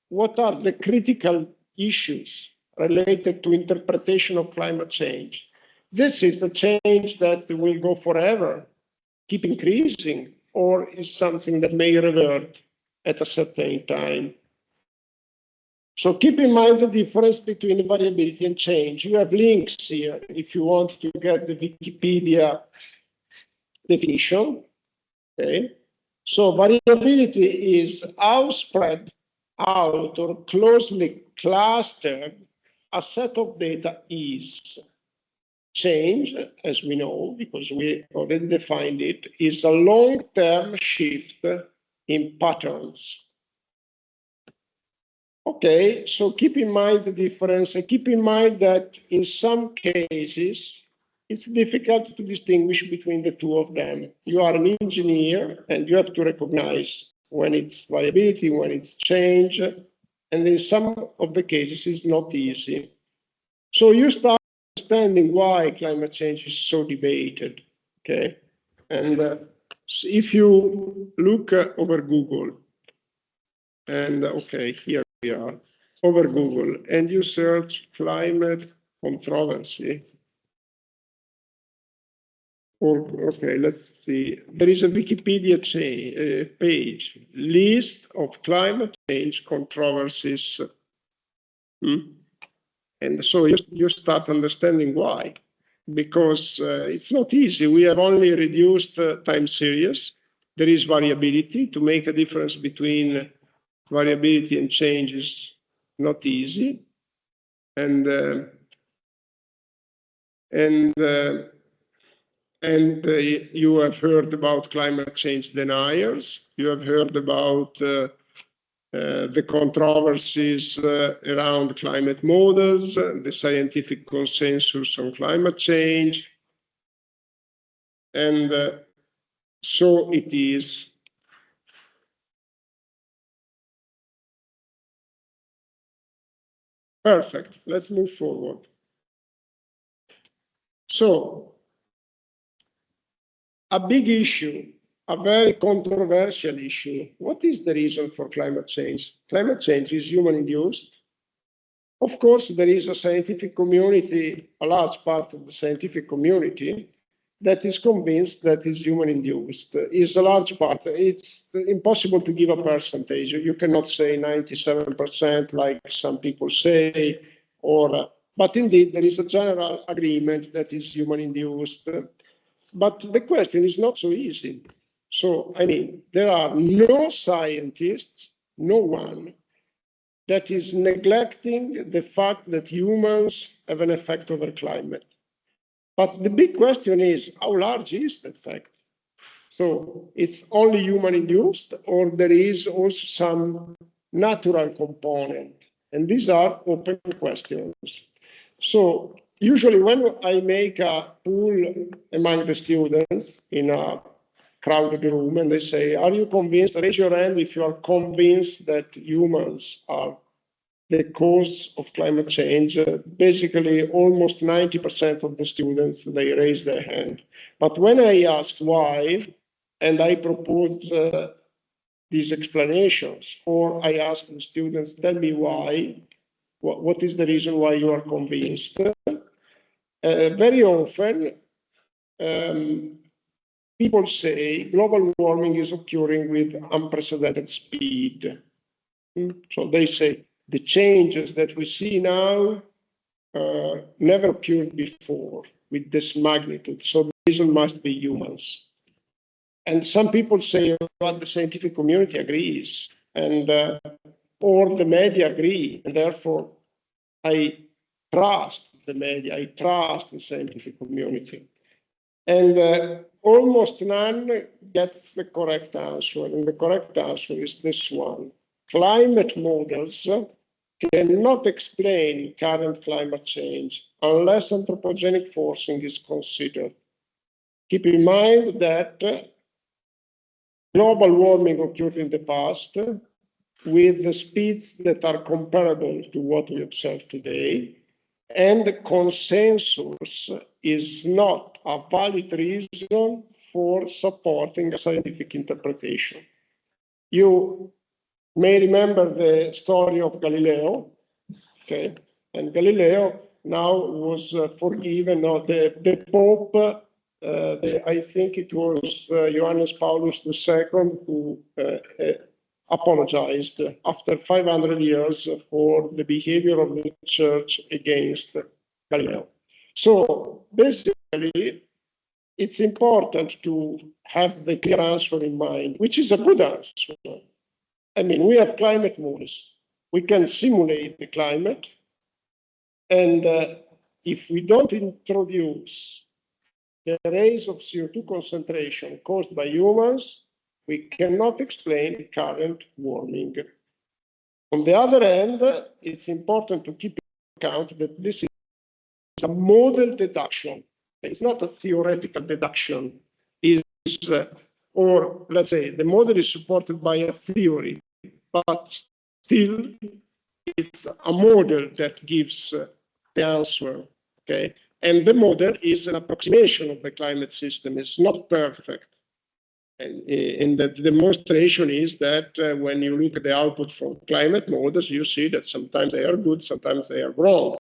what are the critical issues related to interpretation of climate change. This is the change that will go forever, keep increasing, or is something that may revert at a certain time. So keep in mind the difference between variability and change. You have links here if you want to get the Wikipedia definition. Okay. So variability is how spread out or closely clustered a set of data is. Change, as we know, because we already defined it, is a long-term shift in patterns. Okay, so keep in mind the difference, and keep in mind that in some cases, it's difficult to distinguish between the two of them. You are an engineer and you have to recognize when it's variability, when it's change, and in some of the cases it's not easy. So you start understanding why climate change is so debated, okay? And if you look over Google, and okay, here we are, over Google, and you search climate controversy, or, okay, let's see, there is a Wikipedia page, list of climate change controversies. And so you start understanding why, because it's not easy. We have only reduced time series. There is variability. To make a difference between variability and change is not easy. And you have heard about climate change deniers. You have heard about the controversies around climate models, the scientific consensus on climate change. And so it is. Perfect. Let's move forward. So, a big issue, a very controversial issue. What is the reason for climate change? Climate change is human-induced. Of course, there is a scientific community, a large part of the scientific community, that is convinced that is human-induced. Is a large part. It's impossible to give a percentage. You cannot say 97% like some people say, but indeed there is a general agreement that is human-induced. But the question is not so easy. So, I mean, there are no scientists, no one, that is neglecting the fact that humans have an effect over climate. But the big question is, how large is that effect? So it's only human-induced, or there is also some natural component? And these are open questions. So usually when I make a poll among the students in a crowded room and they say, are you convinced? Raise your hand if you are convinced that humans are the cause of climate change. Basically, almost 90% of the students, they raise their hand. But when I ask why, and I propose these explanations, or I ask the students, tell me why, what is the reason why you are convinced? Very often, people say global warming is occurring with unprecedented speed. So they say the changes that we see now never occurred before with this magnitude. So the reason must be humans. And some people say, well, the scientific community agrees, and or the media agree, and therefore I trust the media, I trust the scientific community. And almost none gets the correct answer, and the correct answer is this one. Climate models cannot explain current climate change unless anthropogenic forcing is considered. Keep in mind that global warming occurred in the past with the speeds that are comparable to what we observe today, and the consensus is not a valid reason for supporting a scientific interpretation. You may remember the story of Galileo, okay? And Galileo now was forgiven. The Pope, I think it was Johannes Paulus II, who apologized after 500 years for the behavior of the church against Galileo. So basically, it's important to have the clear answer in mind, which is a good answer. I mean, we have climate models. We can simulate the climate. And if we don't introduce the rise of CO2 concentration caused by humans, we cannot explain the current warming. On the other hand, it's important to keep in account that this is a model deduction. It's not a theoretical deduction. It's or let's say the model is supported by a theory, but still it's a model that gives the answer, okay? And the model is an approximation of the climate system. It's not perfect. And the demonstration is that when you look at the output from climate models, you see that sometimes they are good, sometimes they are wrong.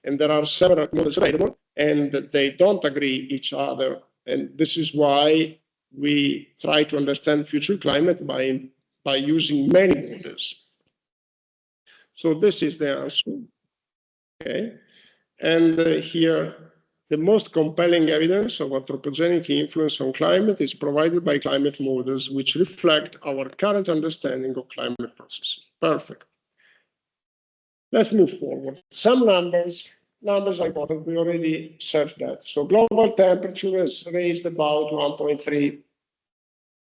And there are several models available, and they don't agree each other. And this is why we try to understand future climate by using many models. So this is the answer. Okay. And here, the most compelling evidence of anthropogenic influence on climate is provided by climate models, which reflect our current understanding of climate processes. Perfect. Let's move forward. Some numbers are important. We already said that. So global temperature is raised about 1.3.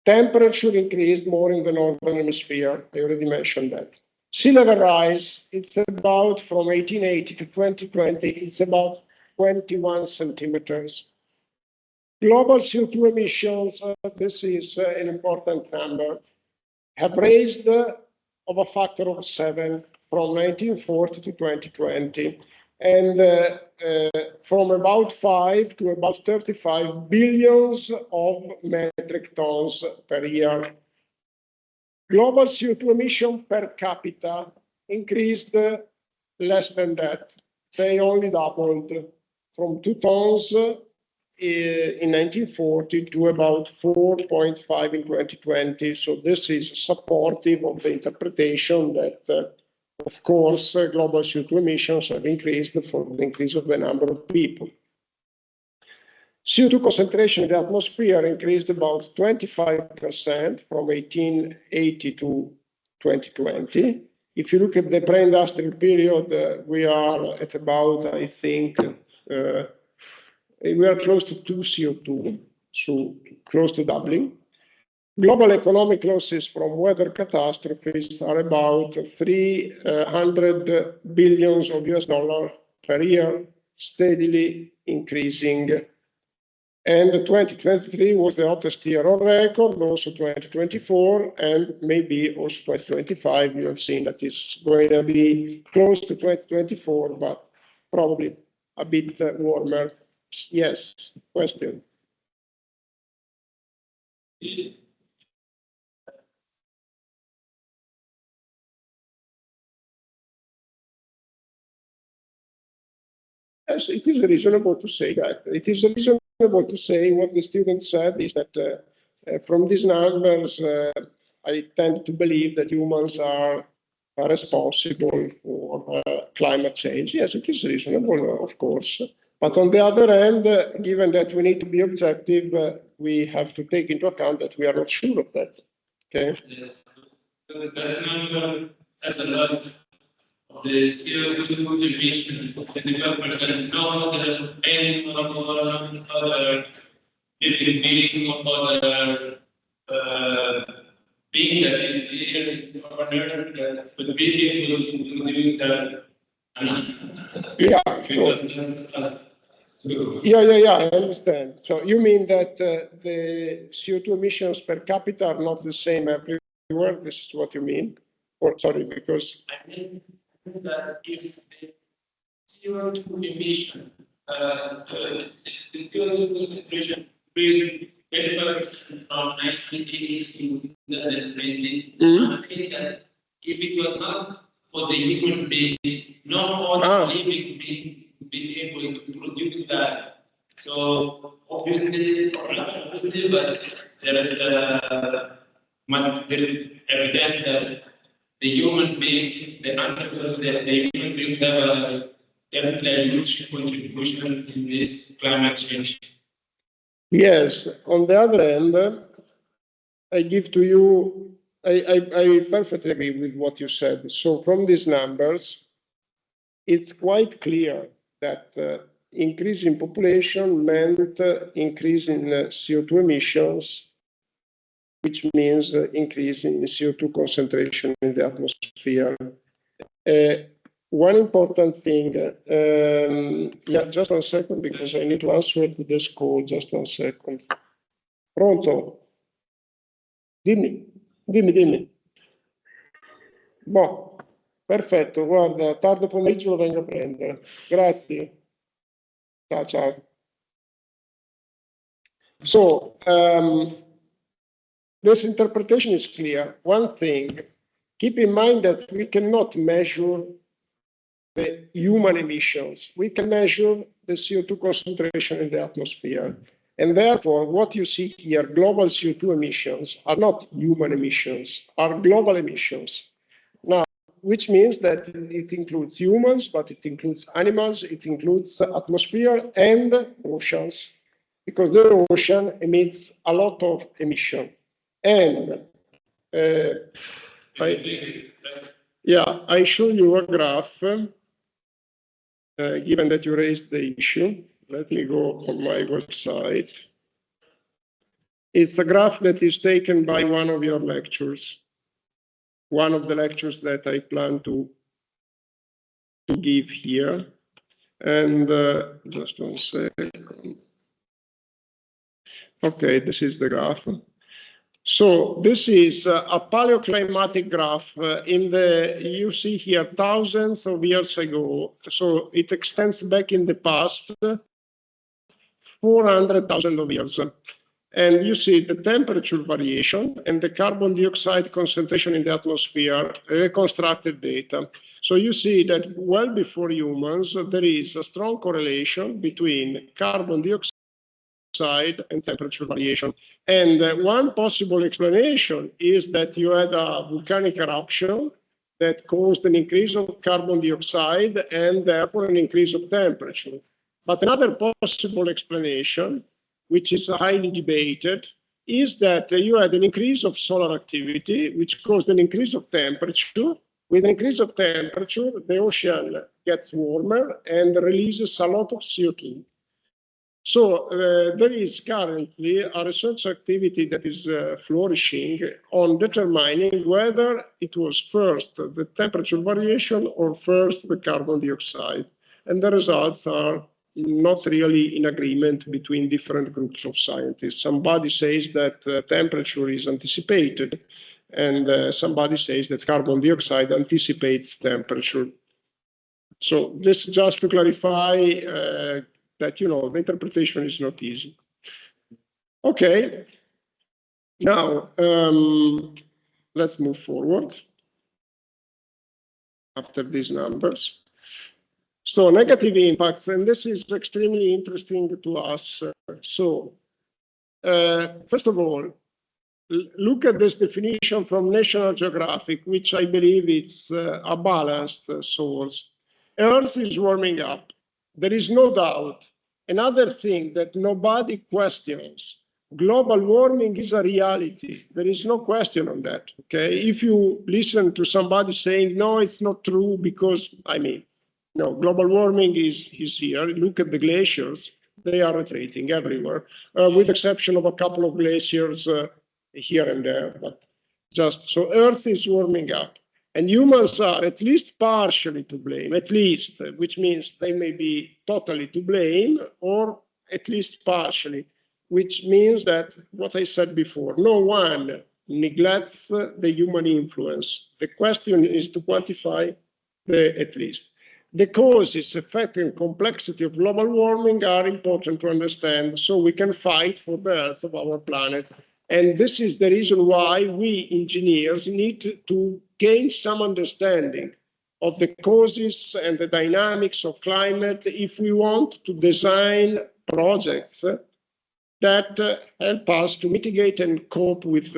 Temperature increased more in the northern hemisphere. I already mentioned that. Sea level rise, it's about from 1880 to 2020, it's about 21 centimeters. Global CO2 emissions, this is an important number, have raised of a factor of 7 from 1940 to 2020, and from about 5 to about 35 billions of metric tons per year. Global CO2 emission per capita increased less than that. They only doubled from 2 tons in 1940 to about 4.5 in 2020. So this is supportive of the interpretation that, of course, global CO2 emissions have increased for the increase of the number of people. CO2 concentration in the atmosphere increased about 25% from 1880 to 2020. If you look at the pre-industrial period, we are at about, I think, we are close to 2 CO2, so close to doubling. Global economic losses from weather catastrophes are about 300 billions of US dollars per year, steadily increasing. And 2023 was the hottest year on record, also 2024, and maybe also 2025. You have seen that it's going to be close to 2024, but probably a bit warmer. Yes, question. Yes, it is reasonable to say that. It is reasonable to say what the student said is that from these numbers, I tend to believe that humans are responsible for climate change. Yes, it is reasonable, of course. But on the other hand, given that we need to be objective, we have to take into account that we are not sure of that. Okay. Yes. So that number has a lot of the CO2 emission, 75%, no other any other living being or other being that is here on Earth that would be able to produce that. Yeah, sure. Yeah, I understand. So you mean that the CO2 emissions per capita are not the same everywhere? This is what you mean? Or sorry, because I mean that if the CO2 emission, the CO2 concentration will 25% from 1980s to 2020, I'm saying that if it was not for the human beings, no other living being would be able to produce that. So obviously, but there is evidence that the human beings, the human beings have a huge contribution in this climate change. yes, on the other hand, I give to you, I perfectly agree with what you said. So from these numbers, it's quite clear that increase in population meant increase in CO2 emissions, which means increase in CO2 concentration in the atmosphere. One important thing, yeah, just 1 second, because I need to answer to this call, just 1 second. Pronto? Dimmi. Boh, perfetto, guarda, tardo pomeriggio lo vengo a prendere. Grazie. Ciao. So, this interpretation is clear. One thing, keep in mind that we cannot measure the human emissions. We can measure the CO2 concentration in the atmosphere. And therefore, what you see here, global CO2 emissions, are not human emissions, are global emissions. Now, which means that it includes humans, but it includes animals, it includes atmosphere and oceans, because the ocean emits a lot of emission. And I show you a graph, given that you raised the issue. Let me go on my website. It's a graph that is taken by one of your lectures, one of the lectures that I plan to give here. And just 1 second. Okay, this is the graph. So this is a paleoclimatic graph you see here thousands of years ago. So it extends back in the past 400,000 of years. And you see the temperature variation and the carbon dioxide concentration in the atmosphere, reconstructed data. So you see that well before humans, there is a strong correlation between carbon dioxide and temperature variation. And one possible explanation is that you had a volcanic eruption that caused an increase of carbon dioxide and therefore an increase of temperature. But another possible explanation, which is highly debated, is that you had an increase of solar activity, which caused an increase of temperature. With an increase of temperature, the ocean gets warmer and releases a lot of CO2. So there is currently a research activity that is flourishing on determining whether it was first the temperature variation or first the carbon dioxide. And the results are not really in agreement between different groups of scientists. Somebody says that temperature is anticipated, and somebody says that carbon dioxide anticipates temperature. So this just to clarify that, the interpretation is not easy. Okay, now let's move forward after these numbers. So negative impacts, and this is extremely interesting to us. So first of all, look at this definition from National Geographic, which I believe is a balanced source. Earth is warming up. There is no doubt. Another thing that nobody questions, global warming is a reality. There is no question on that, okay? If you listen to somebody saying, no, it's not true because, no, global warming is here. Look at the glaciers. They are retreating everywhere, with exception of a couple of glaciers here and there, but just so Earth is warming up. And humans are at least partially to blame, at least, which means they may be totally to blame or at least partially, which means that what I said before, no one neglects the human influence. The question is to quantify the at least. The causes, effect, and complexity of global warming are important to understand so we can fight for the health of our planet. And this is the reason why we engineers need to gain some understanding of the causes and the dynamics of climate if we want to design projects that help us to mitigate and cope with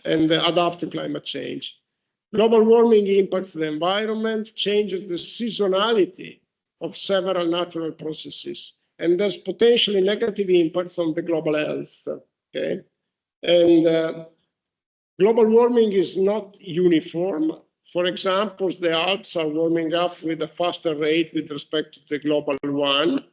and adapt to climate change. Global warming impacts the environment, changes the seasonality of several natural processes, and has potentially negative impacts on the global health. Okay? And global warming is not uniform. For example, the Alps are warming up with a faster rate with respect to the global one,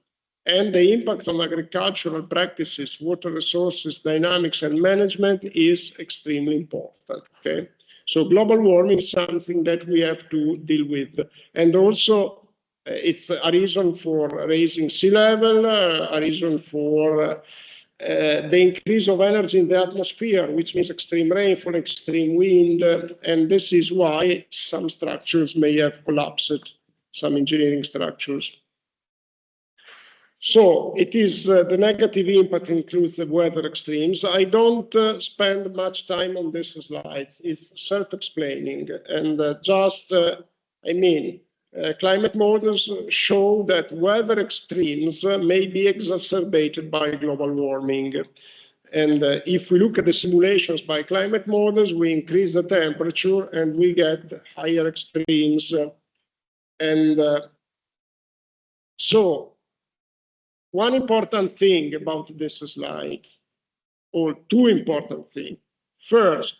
and the impact on agricultural practices, water resources, dynamics, and management is extremely important. Okay? So global warming is something that we have to deal with. And also, it's a reason for raising sea level, a reason for the increase of energy in the atmosphere, which means extreme rainfall, extreme wind, and this is why some structures may have collapsed, some engineering structures. So it is the negative impact includes the weather extremes. I don't spend much time on this slide. It's self-explaining, and climate models show that weather extremes may be exacerbated by global warming. And if we look at the simulations by climate models, we increase the temperature and we get higher extremes. So one important thing about this slide, or two important things. First,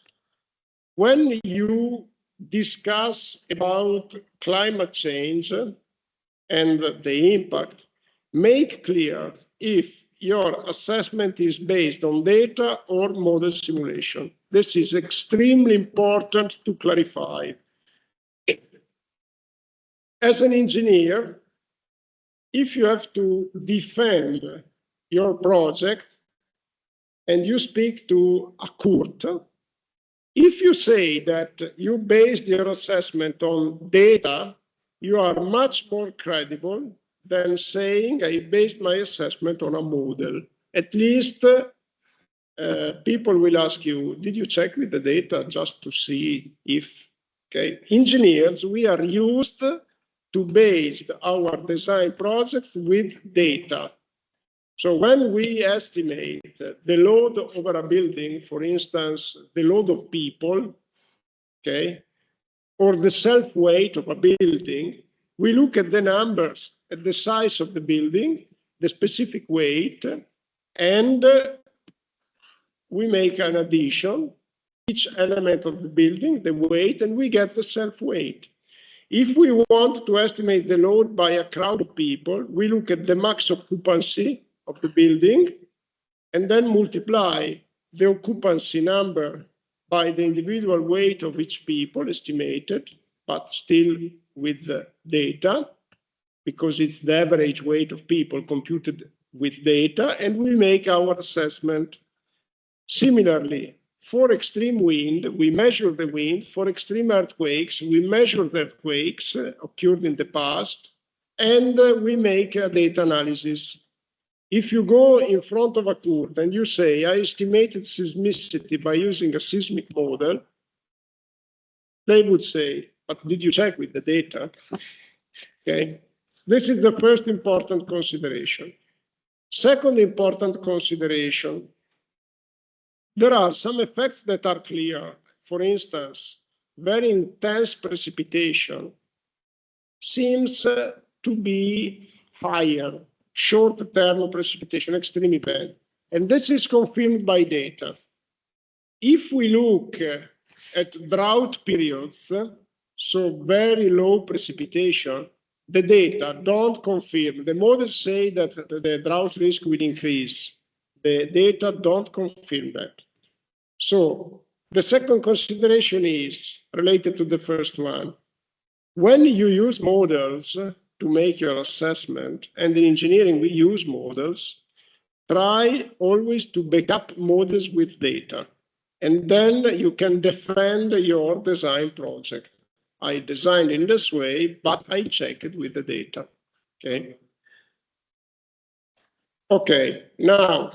when you discuss about climate change and the impact, make clear if your assessment is based on data or model simulation. This is extremely important to clarify. As an engineer, if you have to defend your project and you speak to a court, if you say that you based your assessment on data, you are much more credible than saying I based my assessment on a model. At least people will ask you, did you check with the data just to see if, okay? Engineers, we are used to base our design projects with data. So when we estimate the load over a building, for instance, the load of people, okay, or the self-weight of a building, we look at the numbers, at the size of the building, the specific weight, and we make an addition, each element of the building, the weight, and we get the self-weight. If we want to estimate the load by a crowd of people, we look at the max occupancy of the building and then multiply the occupancy number by the individual weight of each people estimated, but still with the data, because it's the average weight of people computed with data, and we make our assessment. Similarly, for extreme wind, we measure the wind. For extreme earthquakes, we measure the earthquakes occurred in the past, and we make a data analysis. If you go in front of a court and you say, I estimated seismicity by using a seismic model, they would say, but did you check with the data? Okay, this is the first important consideration. Second important consideration, there are some effects that are clear. For instance, very intense precipitation seems to be higher, short-term precipitation, extreme event. And this is confirmed by data. If we look at drought periods, so very low precipitation, the data don't confirm. The models say that the drought risk will increase. The data don't confirm that. So the second consideration is related to the first one. When you use models to make your assessment, and in engineering we use models, try always to back up models with data. And then you can defend your design project. I designed in this way, but I check it with the data. Okay. Okay, now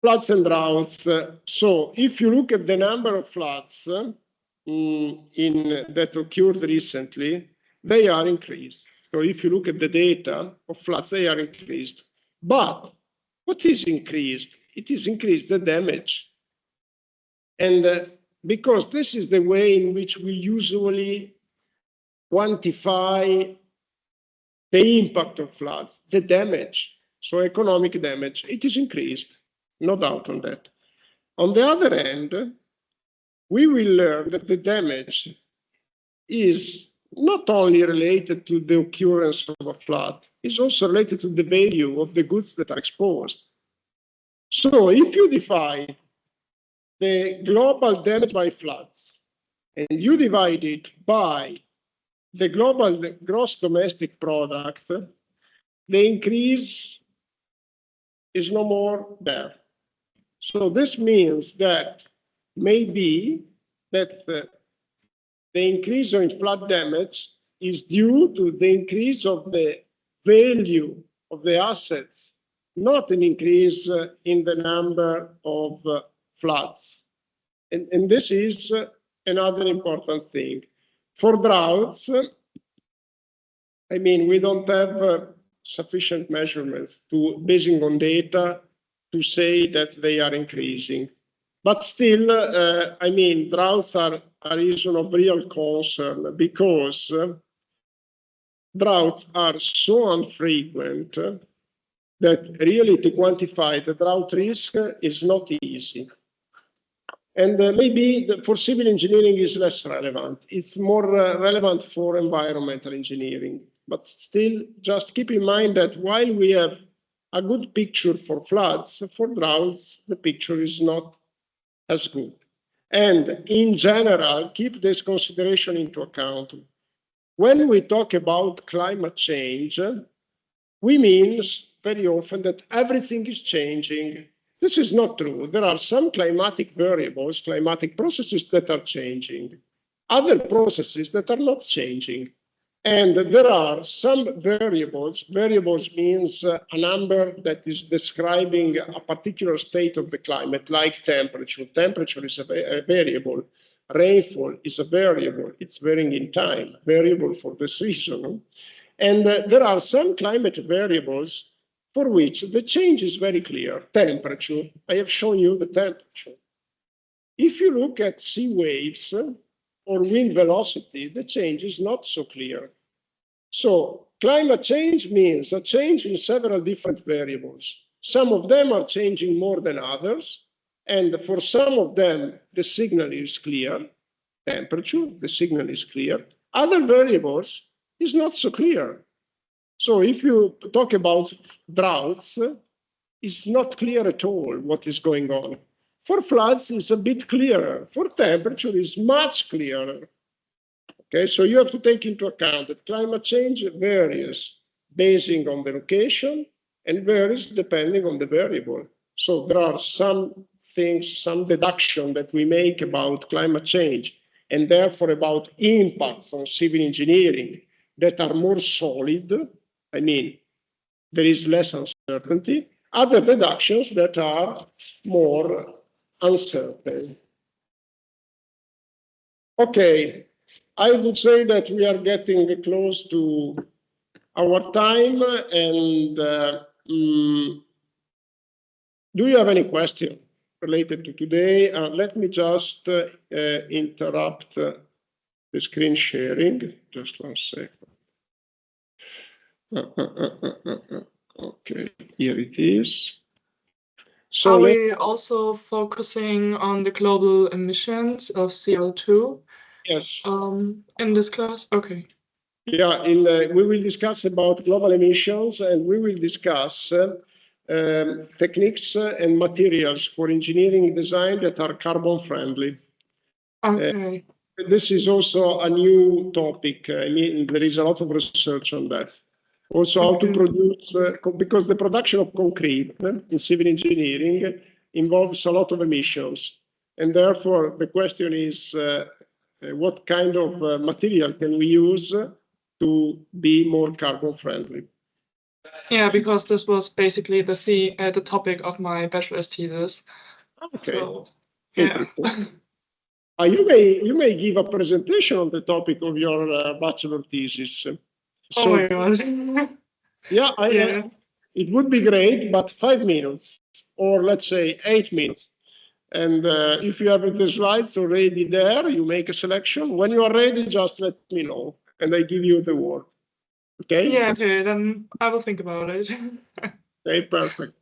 floods and droughts. So if you look at the number of floods that occurred recently, they are increased. So if you look at the data of floods, they are increased. But what is increased? It is increased the damage. And because this is the way in which we usually quantify the impact of floods, the damage, so economic damage, it is increased. No doubt on that. On the other hand, we will learn that the damage is not only related to the occurrence of a flood, it's also related to the value of the goods that are exposed. So if you divide the global damage by floods and you divide it by the global gross domestic product, the increase is no more there. So this means that maybe that the increase in flood damage is due to the increase of the value of the assets, not an increase in the number of floods. And this is another important thing. For droughts, I mean, we don't have sufficient measurements to, basing on data, to say that they are increasing. But still, I mean, droughts are a reason of real concern because droughts are so infrequent that really to quantify the drought risk is not easy. And maybe for civil engineering is less relevant. It's more relevant for environmental engineering. But still, just keep in mind that while we have a good picture for floods, for droughts, the picture is not as good. And in general, keep this consideration into account. When we talk about climate change, we mean very often that everything is changing. This is not true. There are some climatic variables, climatic processes that are changing, other processes that are not changing. And there are some variables. Variables means a number that is describing a particular state of the climate, like temperature. Temperature is a variable. Rainfall is a variable. It's varying in time, variable for the season. And there are some climate variables for which the change is very clear. Temperature, I have shown you the temperature. If you look at sea waves or wind velocity, the change is not so clear. So climate change means a change in several different variables. Some of them are changing more than others. And for some of them, the signal is clear. Temperature, the signal is clear. Other variables is not so clear. So if you talk about droughts, it's not clear at all what is going on. For floods, it's a bit clearer. For temperature, it's much clearer. Okay, so you have to take into account that climate change varies basing on the location and varies depending on the variable. So there are some things, some deduction that we make about climate change and therefore about impacts on civil engineering that are more solid. I mean, there is less uncertainty. Other deductions that are more uncertain. Okay, I would say that we are getting close to our time. And do you have any question related to today? Let me just interrupt the screen sharing. Just 1 second. Okay, here it is. So are we also focusing on the global emissions of CO2? Yes. In this class? Okay. Yeah, we will discuss about global emissions, and we will discuss techniques and materials for engineering design that are carbon friendly. Okay. This is also a new topic. I mean, there is a lot of research on that. Also, how to produce, because the production of concrete in civil engineering involves a lot of emissions. And therefore, the question is, what kind of material can we use to be more carbon friendly? Yeah, because this was basically the topic of my bachelor's thesis. Okay. So, yeah. You may give a presentation on the topic of your bachelor thesis. So, oh my God. Yeah, it would be great, but 5 minutes, or let's say 8 minutes. And if you have the slides already there, you make a selection. When you are ready, just let me know, and I give you the word. Okay? Yeah, okay, then I will think about it. Okay, perfect.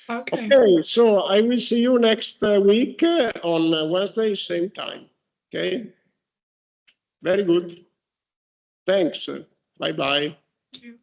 Okay. Okay, so I will see you next week on Wednesday, same time. Okay? Very good. Thanks. Bye-bye. Thank you.